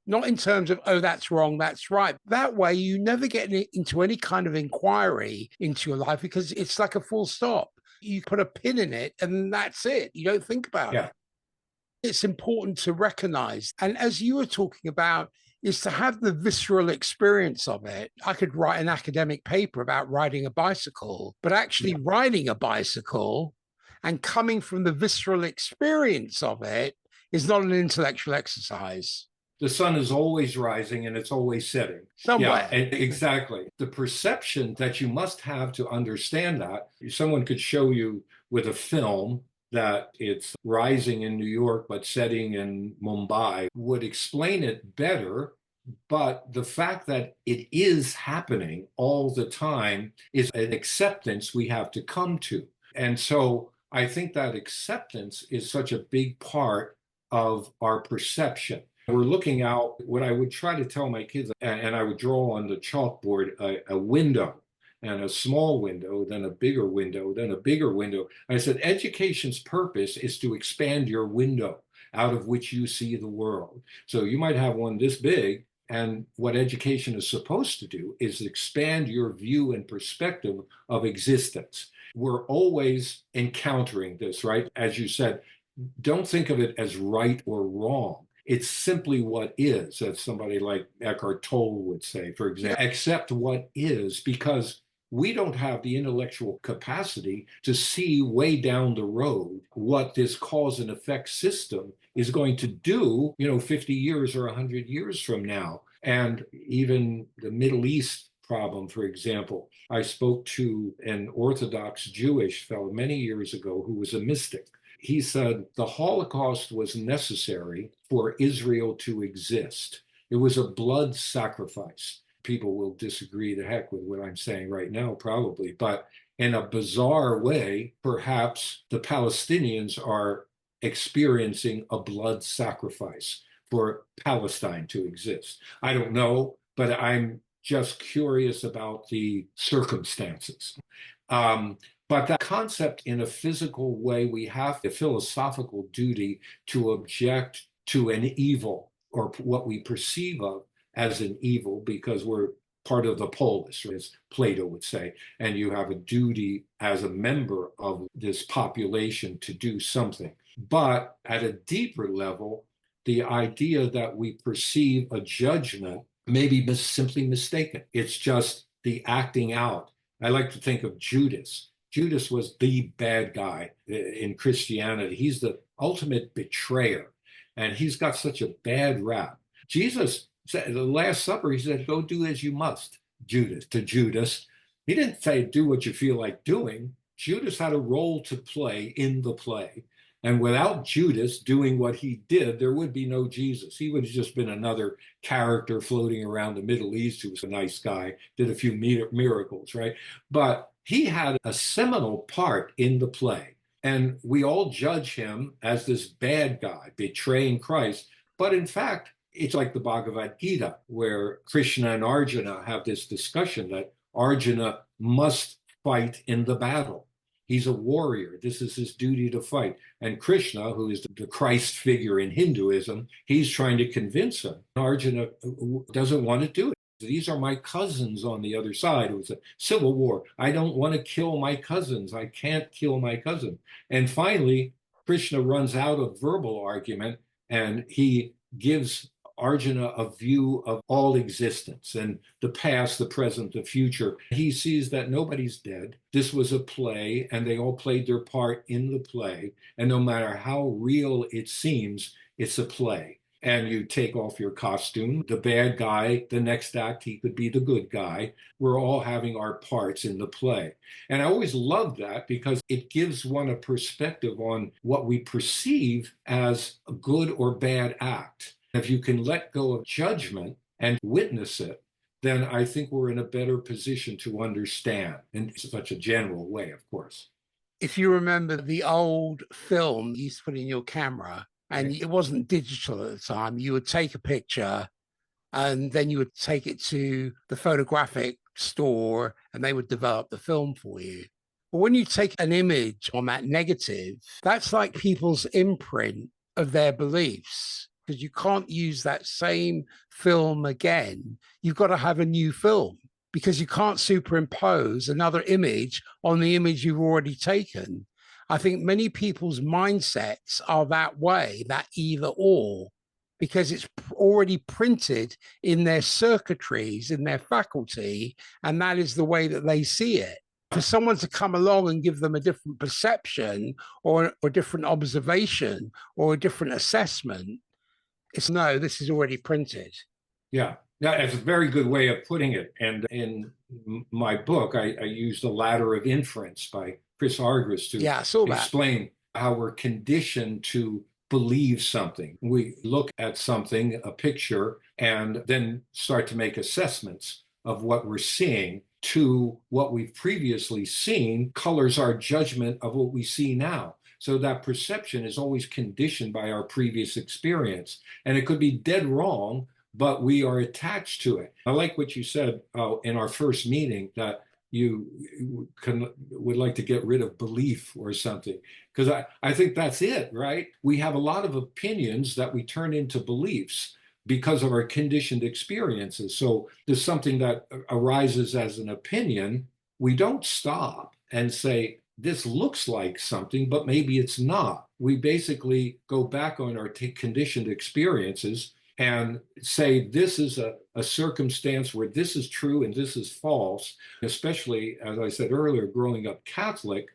Not in terms of, oh, that's wrong, that's right. That way, you never get into any kind of inquiry into your life because it's like a full stop. You put a pin in it and that's it. You don't think about Yeah. it. It's important to recognize. And as you were talking about, is to have the visceral experience of it. I could write an academic paper about riding a bicycle, but actually Yeah. riding a bicycle and coming from the visceral experience of it is not an intellectual exercise. The sun is always rising and it's always setting. Yeah, Somewhere. and exactly. The perception that you must have to understand that, someone could show you with a film that it's rising in New York but setting in Mumbai, would explain it better. But the fact that it is happening all the time is an acceptance we have to come to. And so I think that acceptance is such a big part of our perception. We're looking out, what I would try to tell my kids, and I would draw on the chalkboard a window, and a small window, then a bigger window, then a bigger window. I said, education's purpose is to expand your window out of which you see the world. So you might have one this big, and what education is supposed to do is expand your view and perspective of existence. We're always encountering this, right? As you said, don't think of it as right or wrong. It's simply what is, as somebody like Eckhart Tolle would say, for example. Accept what is, because we don't have the intellectual capacity to see way down the road what this cause and effect system is going to do, 50 years or 100 years from now. And even the Middle East problem, for example, I spoke to an Orthodox Jewish fellow many years ago who was a mystic. He said the Holocaust was necessary for Israel to exist. It was a blood sacrifice. People will disagree the heck with what I'm saying right now, probably, but in a bizarre way, perhaps the Palestinians are experiencing a blood sacrifice for Palestine to exist. I don't know, but I'm just curious about the circumstances. But that concept, in a physical way, we have a philosophical duty to object to an evil or what we perceive of as an evil because we're part of the polis, as Plato would say, and you have a duty as a member of this population to do something. But at a deeper level, the idea that we perceive a judgment may be simply mistaken. It's just the acting out. I like to think of Judas. Judas was the bad guy in Christianity. He's the ultimate betrayer, and he's got such a bad rap. Jesus said, the Last Supper, he said, go do as you must, to Judas. He didn't say, do what you feel like doing. Judas had a role to play in the play. And without Judas doing what he did, there would be no Jesus. He would have just been another character floating around the Middle East who was a nice guy, did a few miracles, right? But he had a seminal part in the play. And we all judge him as this bad guy betraying Christ. But in fact, it's like the Bhagavad Gita, where Krishna and Arjuna have this discussion that Arjuna must fight in the battle. He's a warrior. This is his duty to fight. And Krishna, who is the Christ figure in Hinduism, he's trying to convince him. Arjuna doesn't want to do it. These are my cousins on the other side. It was a civil war. I don't want to kill my cousins. I can't kill my cousin. And finally, Krishna runs out of verbal argument and he gives Arjuna a view of all existence and the past, the present, the future. He sees that nobody's dead. This was a play, and they all played their part in the play. And no matter how real it seems, it's a play. And you take off your costume, the bad guy, the next act, he could be the good guy. We're all having our parts in the play. And I always love that because it gives one a perspective on what we perceive as a good or bad act. If you can let go of judgment and witness it, then I think we're in a better position to understand in such a general way, of course. If you remember the old film you used to put in your camera, and Right. it wasn't digital at the time, you would take a picture and then you would take it to the photographic store and they would develop the film for you. But when you take an image on that negative, that's like people's imprint of their beliefs, because you can't use that same film again. You've got to have a new film because you can't superimpose another image on the image you've already taken. I think many people's mindsets are that way, that either or, because it's already printed in their circuitries, in their faculty, and that is the way that they see it. For someone to come along and give them a different perception or a different observation or a different assessment, it's no, this is already printed. Yeah. Yeah, that's a very good way of putting it. And in my book, I use the ladder of inference by Chris Argyris to Yeah, I saw that. explain how we're conditioned to believe something. We look at something, a picture, and then start to make assessments of what we're seeing to what we've previously seen colors our judgment of what we see now. So that perception is always conditioned by our previous experience. And it could be dead wrong, but we are attached to it. I like what you said in our first meeting, that would like to get rid of belief or something, because I think that's it, right? We have a lot of opinions that we turn into beliefs because of our conditioned experiences. So there's something that arises as an opinion. We don't stop and say, this looks like something, but maybe it's not. We basically go back on our conditioned experiences and say this is a circumstance where this is true and this is false. Especially, as I said earlier, growing up Catholic,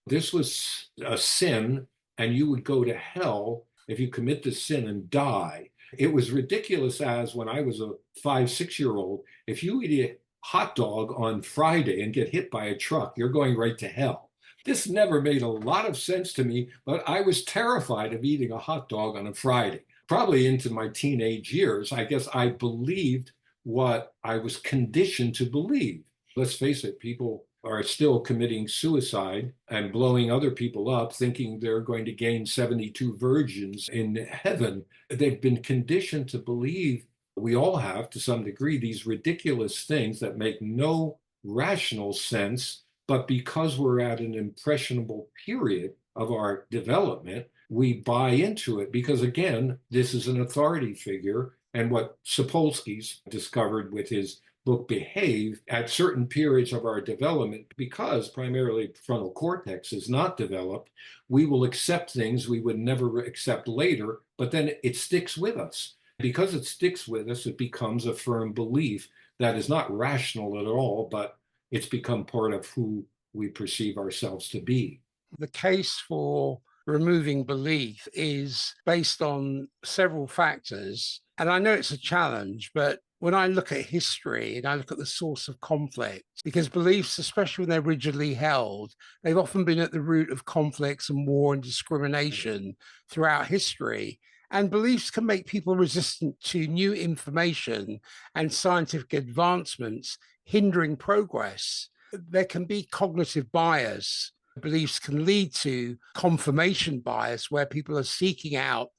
this was a sin and you would go to hell if you commit this sin and die. It was ridiculous as when I was a 5, 6 year old, if you eat a hot dog on Friday and get hit by a truck, you're going right to hell. This never made a lot of sense to me, but I was terrified of eating a hot dog on a Friday. Probably into my teenage years, I guess I believed what I was conditioned to believe. Let's face it, people are still committing suicide and blowing other people up, thinking they're going to gain 72 virgins in heaven. They've been conditioned to believe, we all have to some degree, these ridiculous things that make no rational sense. But because we're at an impressionable period of our development, we buy into it because, again, this is an authority figure. And what Sapolsky's discovered with his book Behave, at certain periods of our development, because primarily frontal cortex is not developed, we will accept things we would never accept later, but then it sticks with us. Because it sticks with us, it becomes a firm belief that is not rational at all, but it's become part of who we perceive ourselves to be. The case for removing belief is based on several factors. And I know it's a challenge, but when I look at history and I look at the source of conflict, because beliefs, especially when they're rigidly held, they've often been at the root of conflicts and war and discrimination throughout history. And beliefs can make people resistant to new information and scientific advancements, hindering progress. There can be cognitive bias. Beliefs can lead to confirmation bias, where people are seeking out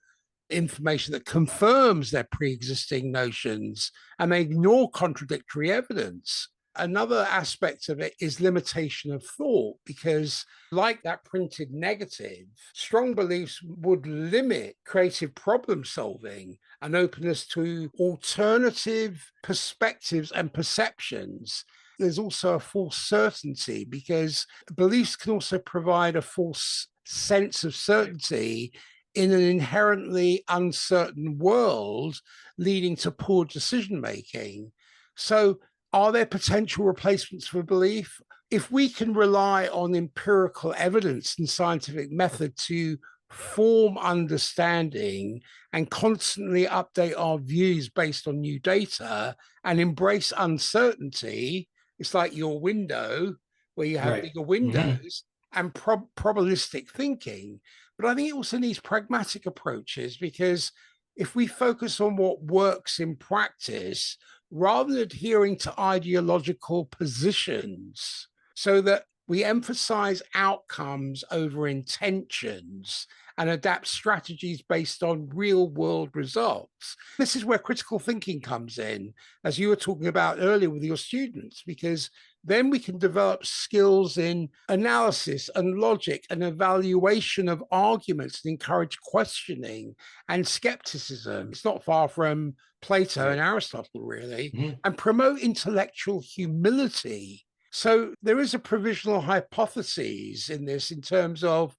information that confirms their pre-existing notions and they ignore contradictory evidence. Another aspect of it is limitation of thought, because like that printed negative, strong beliefs would limit creative problem solving and openness to alternative perspectives and perceptions. There's also a false certainty, because beliefs can also provide a false sense of certainty in an inherently uncertain world, leading to poor decision making. So are there potential replacements for belief? If we can rely on empirical evidence and scientific method to form understanding and constantly update our views based on new data and embrace uncertainty, it's like your window where you have bigger windows and probabilistic thinking. But I think it also needs pragmatic approaches, because if we focus on what works in practice rather than adhering to ideological positions, so that we emphasize outcomes over intentions and adapt strategies based on real world results. This is where critical thinking comes in, as you were talking about earlier with your students, because then we can develop skills in analysis and logic and evaluation of arguments and encourage questioning and skepticism. It's not far from Plato and Aristotle, really, and promote intellectual humility. So there is a provisional hypothesis in this in terms of,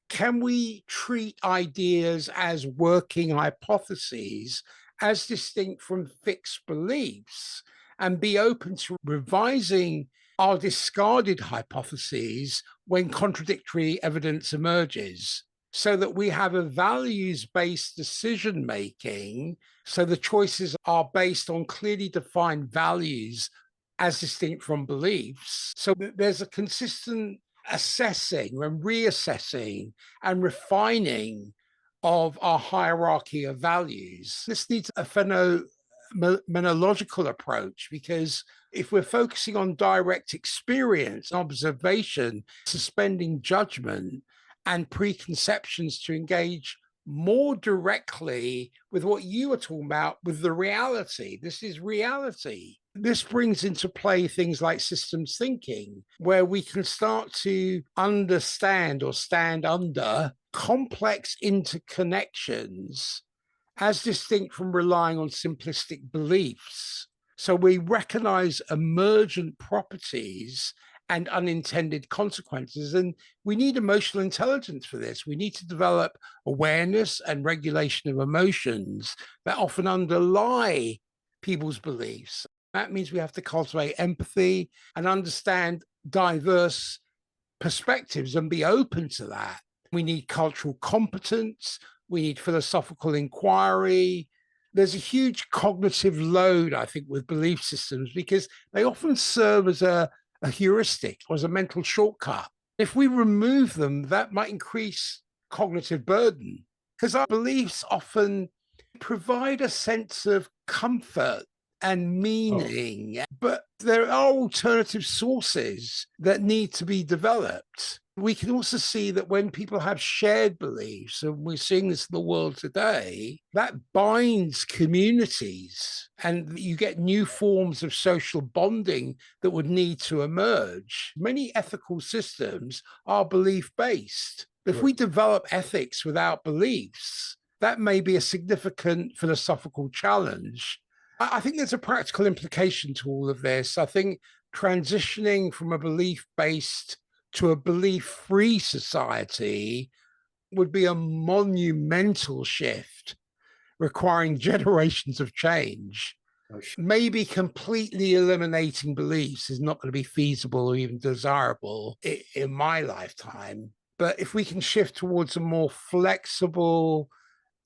can we treat ideas as working hypotheses as distinct from fixed beliefs and be open to revising our discarded hypotheses when contradictory evidence emerges, so that we have a values-based decision-making, so the choices are based on clearly defined values as distinct from beliefs. So there's a consistent assessing and reassessing and refining of our hierarchy of values. This needs a phenomenological approach, because if we're focusing on direct experience, observation, suspending judgment and preconceptions to engage more directly with what you were talking about, with the reality. This is reality. This brings into play things like systems thinking, where we can start to understand or stand under complex interconnections as distinct from relying on simplistic beliefs. So we recognize emergent properties and unintended consequences. And we need emotional intelligence for this. We need to develop awareness and regulation of emotions that often underlie people's beliefs. That means we have to cultivate empathy and understand diverse perspectives and be open to that. We need cultural competence. We need philosophical inquiry. There's a huge cognitive load, I think, with belief systems, because they often serve as a heuristic or as a mental shortcut. If we remove them, that might increase cognitive burden, because our beliefs often provide a sense of comfort and meaning, but there are alternative sources that need to be developed. We can also see that when people have shared beliefs, and we're seeing this in the world today, that binds communities and you get new forms of social bonding that would need to emerge. Many ethical systems are belief-based. If we develop ethics without beliefs, that may be a significant philosophical challenge. I think there's a practical implication to all of this. I think transitioning from a belief-based to a belief-free society would be a monumental shift, requiring generations of change. Maybe completely eliminating beliefs is not going to be feasible or even desirable in my lifetime. But if we can shift towards a more flexible,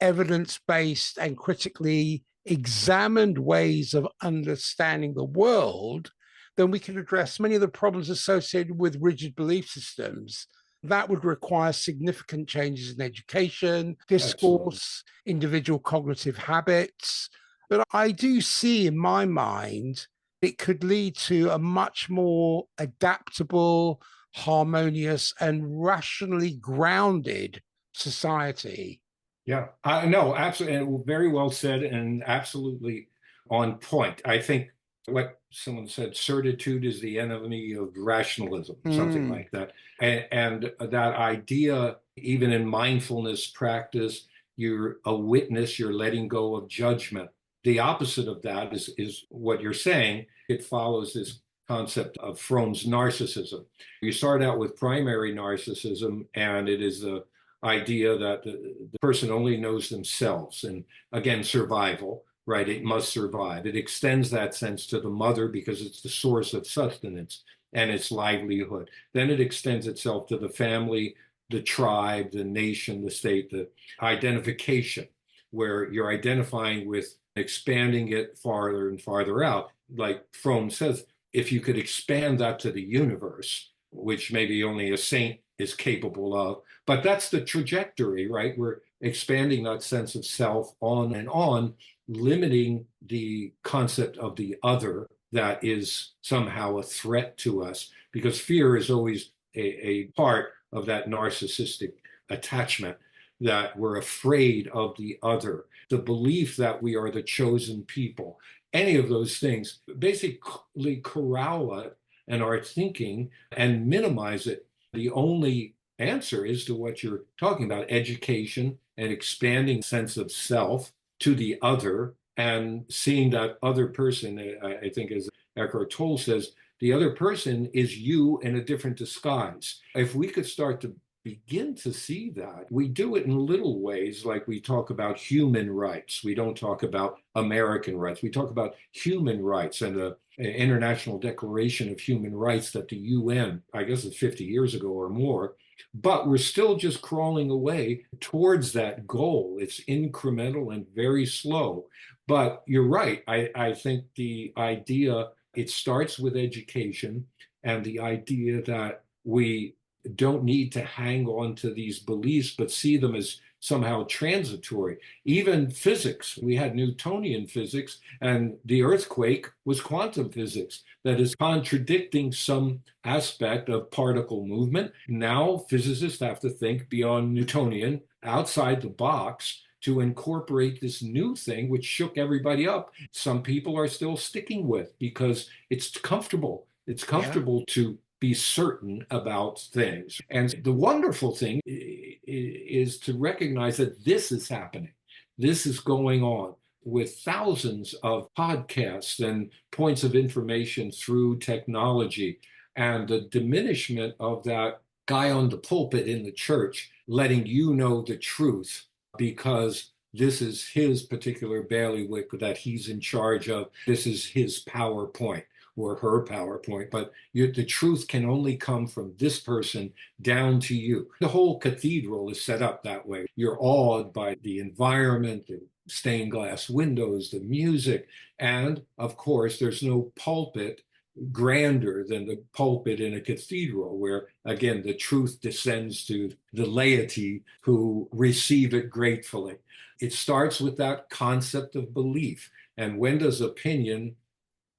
evidence-based and critically examined ways of understanding the world, then we can address many of the problems associated with rigid belief systems. That would require significant changes in education, discourse, individual cognitive habits. But I do see in my mind it could lead to a much more adaptable, harmonious, and rationally grounded society. Yeah, no, absolutely. And very well said and absolutely on point. I think what someone said, certitude is the enemy of rationalism, something like that. And that idea, even in mindfulness practice, you're a witness, you're letting go of judgment. The opposite of that is what you're saying. It follows this concept of Fromm's narcissism. You start out with primary narcissism, and it is the idea that the person only knows themselves. And again, survival, right? It must survive. It extends that sense to the mother because it's the source of sustenance and its livelihood. Then it extends itself to the family, the tribe, the nation, the state, the identification, where you're identifying with expanding it farther and farther out. Like Fromm says, if you could expand that to the universe, which maybe only a saint is capable of. But that's the trajectory, right? We're expanding that sense of self on, limiting the concept of the other that is somehow a threat to us, because fear is always a part of that narcissistic attachment, that we're afraid of the other, the belief that we are the chosen people. Any of those things basically corral it and our thinking and minimize it. The only answer is to what you're talking about, education and expanding sense of self to the other, and seeing that other person. I think, as Eckhart Tolle says, the other person is you in a different disguise. If we could start to begin to see that, we do it in little ways, like we talk about human rights. We don't talk about American rights. We talk about human rights and the International Declaration of Human Rights that the UN, I guess it's 50 years ago or more, but we're still just crawling away towards that goal. It's incremental and very slow. But you're right. I think the idea, it starts with education, and the idea that we don't need to hang on to these beliefs, but see them as somehow transitory. Even physics, we had Newtonian physics, and the earthquake was quantum physics that is contradicting some aspect of particle movement. Now physicists have to think beyond Newtonian, outside the box, to incorporate this new thing, which shook everybody up. Some people are still sticking with because it's comfortable. It's comfortable to be certain about things. And the wonderful thing is to recognize that this is happening. This is going on with thousands of podcasts and points of information through technology, and the diminishment of that guy on the pulpit in the church letting you know the truth because this is his particular bailiwick that he's in charge of. This is his PowerPoint or her PowerPoint, but the truth can only come from this person down to you. The whole cathedral is set up that way. You're awed by the environment, the stained glass windows, the music, and of course, there's no pulpit grander than the pulpit in a cathedral, where again the truth descends to the laity who receive it gratefully. It starts with that concept of belief. And when does opinion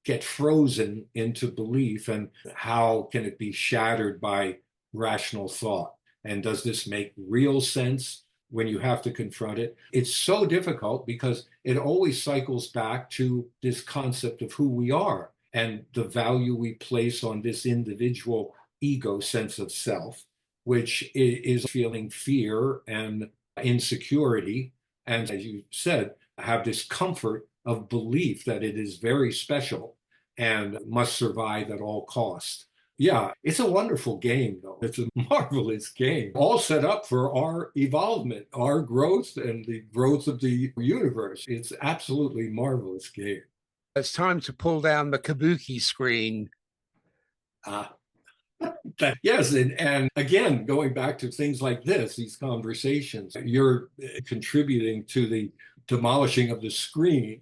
get frozen into belief, and how can it be shattered by rational thought? And does this make real sense when you have to confront it? It's so difficult because it always cycles back to this concept of who we are and the value we place on this individual ego sense of self, which is feeling fear and insecurity. And as you said, have this comfort of belief that it is very special and must survive at all costs. Yeah, it's a wonderful game, though. It's a marvelous game, all set up for our evolvement, our growth, and the growth of the universe. It's absolutely marvelous game. It's time to pull down the kabuki screen. Yes, and again, going back to things like this, these conversations, you're contributing to the demolishing of the screen,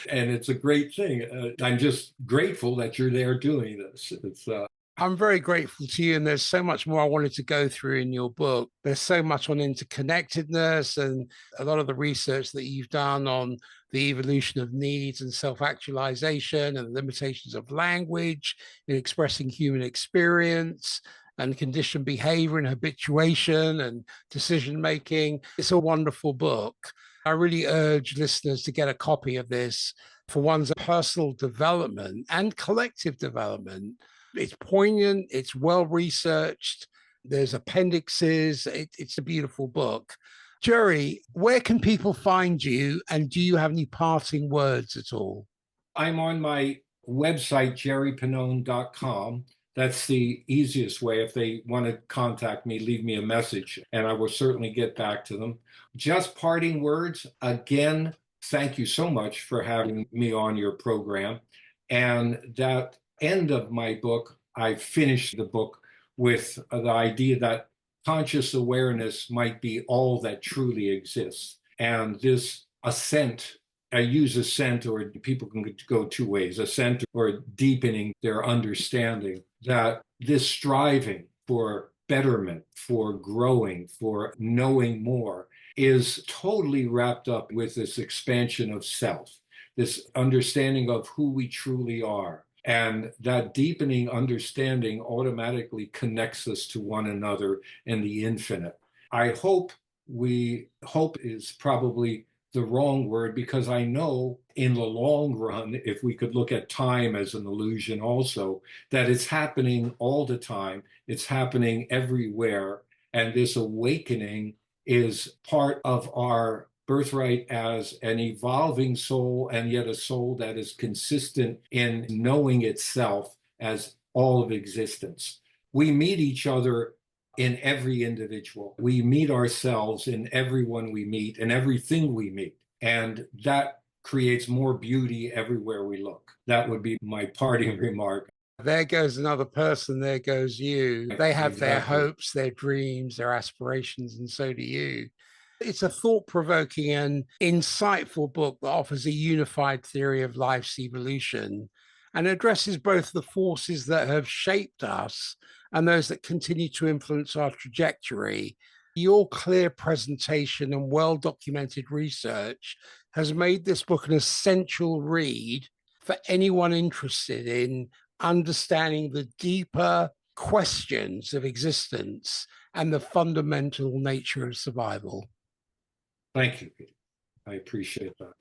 and it's a great thing. I'm just grateful that you're there doing this. I'm very grateful to you, and there's so much more I wanted to go through in your book. There's so much on interconnectedness and a lot of the research that you've done on the evolution of needs and self-actualization and the limitations of language in expressing human experience and conditioned behavior and habituation and decision-making. It's a wonderful book. I really urge listeners to get a copy of this for one's personal development and collective development. It's poignant, it's well-researched, there's appendixes, it's a beautiful book. Jerry, where can people find you, and do you have any parting words at all? I'm on my website, jerrypannone.com. That's the easiest way. If they want to contact me, leave me a message, and I will certainly get back to them. Just parting words. Again, thank you so much for having me on your program. And that end of my book, I finished the book with the idea that conscious awareness might be all that truly exists. And this ascent, I use ascent, or people can go two ways, ascent or deepening their understanding, that this striving for betterment, for growing, for knowing more, is totally wrapped up with this expansion of self, this understanding of who we truly are. And that deepening understanding automatically connects us to one another and the infinite. I hope hope is probably the wrong word, because I know in the long run, if we could look at time as an illusion also, that it's happening all the time. It's happening everywhere. And this awakening is part of our birthright as an evolving soul, and yet a soul that is consistent in knowing itself as all of existence. We meet each other in every individual. We meet ourselves in everyone we meet and everything we meet. And that creates more beauty everywhere we look. That would be my parting remark. There goes another person, there goes you. They have their Exactly. hopes, their dreams, their aspirations, and so do you. It's a thought-provoking and insightful book that offers a unified theory of life's evolution and addresses both the forces that have shaped us and those that continue to influence our trajectory. Your clear presentation and well-documented research has made this book an essential read for anyone interested in understanding the deeper questions of existence and the fundamental nature of survival. Thank you, Peter. I appreciate that.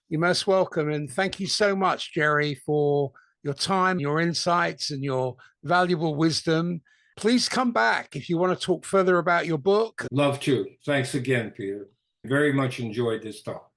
You're most welcome. And thank you so much, Jerry, for your time, your insights, and your valuable wisdom. Please come back if you want to talk further about your book. Love to. Thanks again, Peter. Very much enjoyed this talk.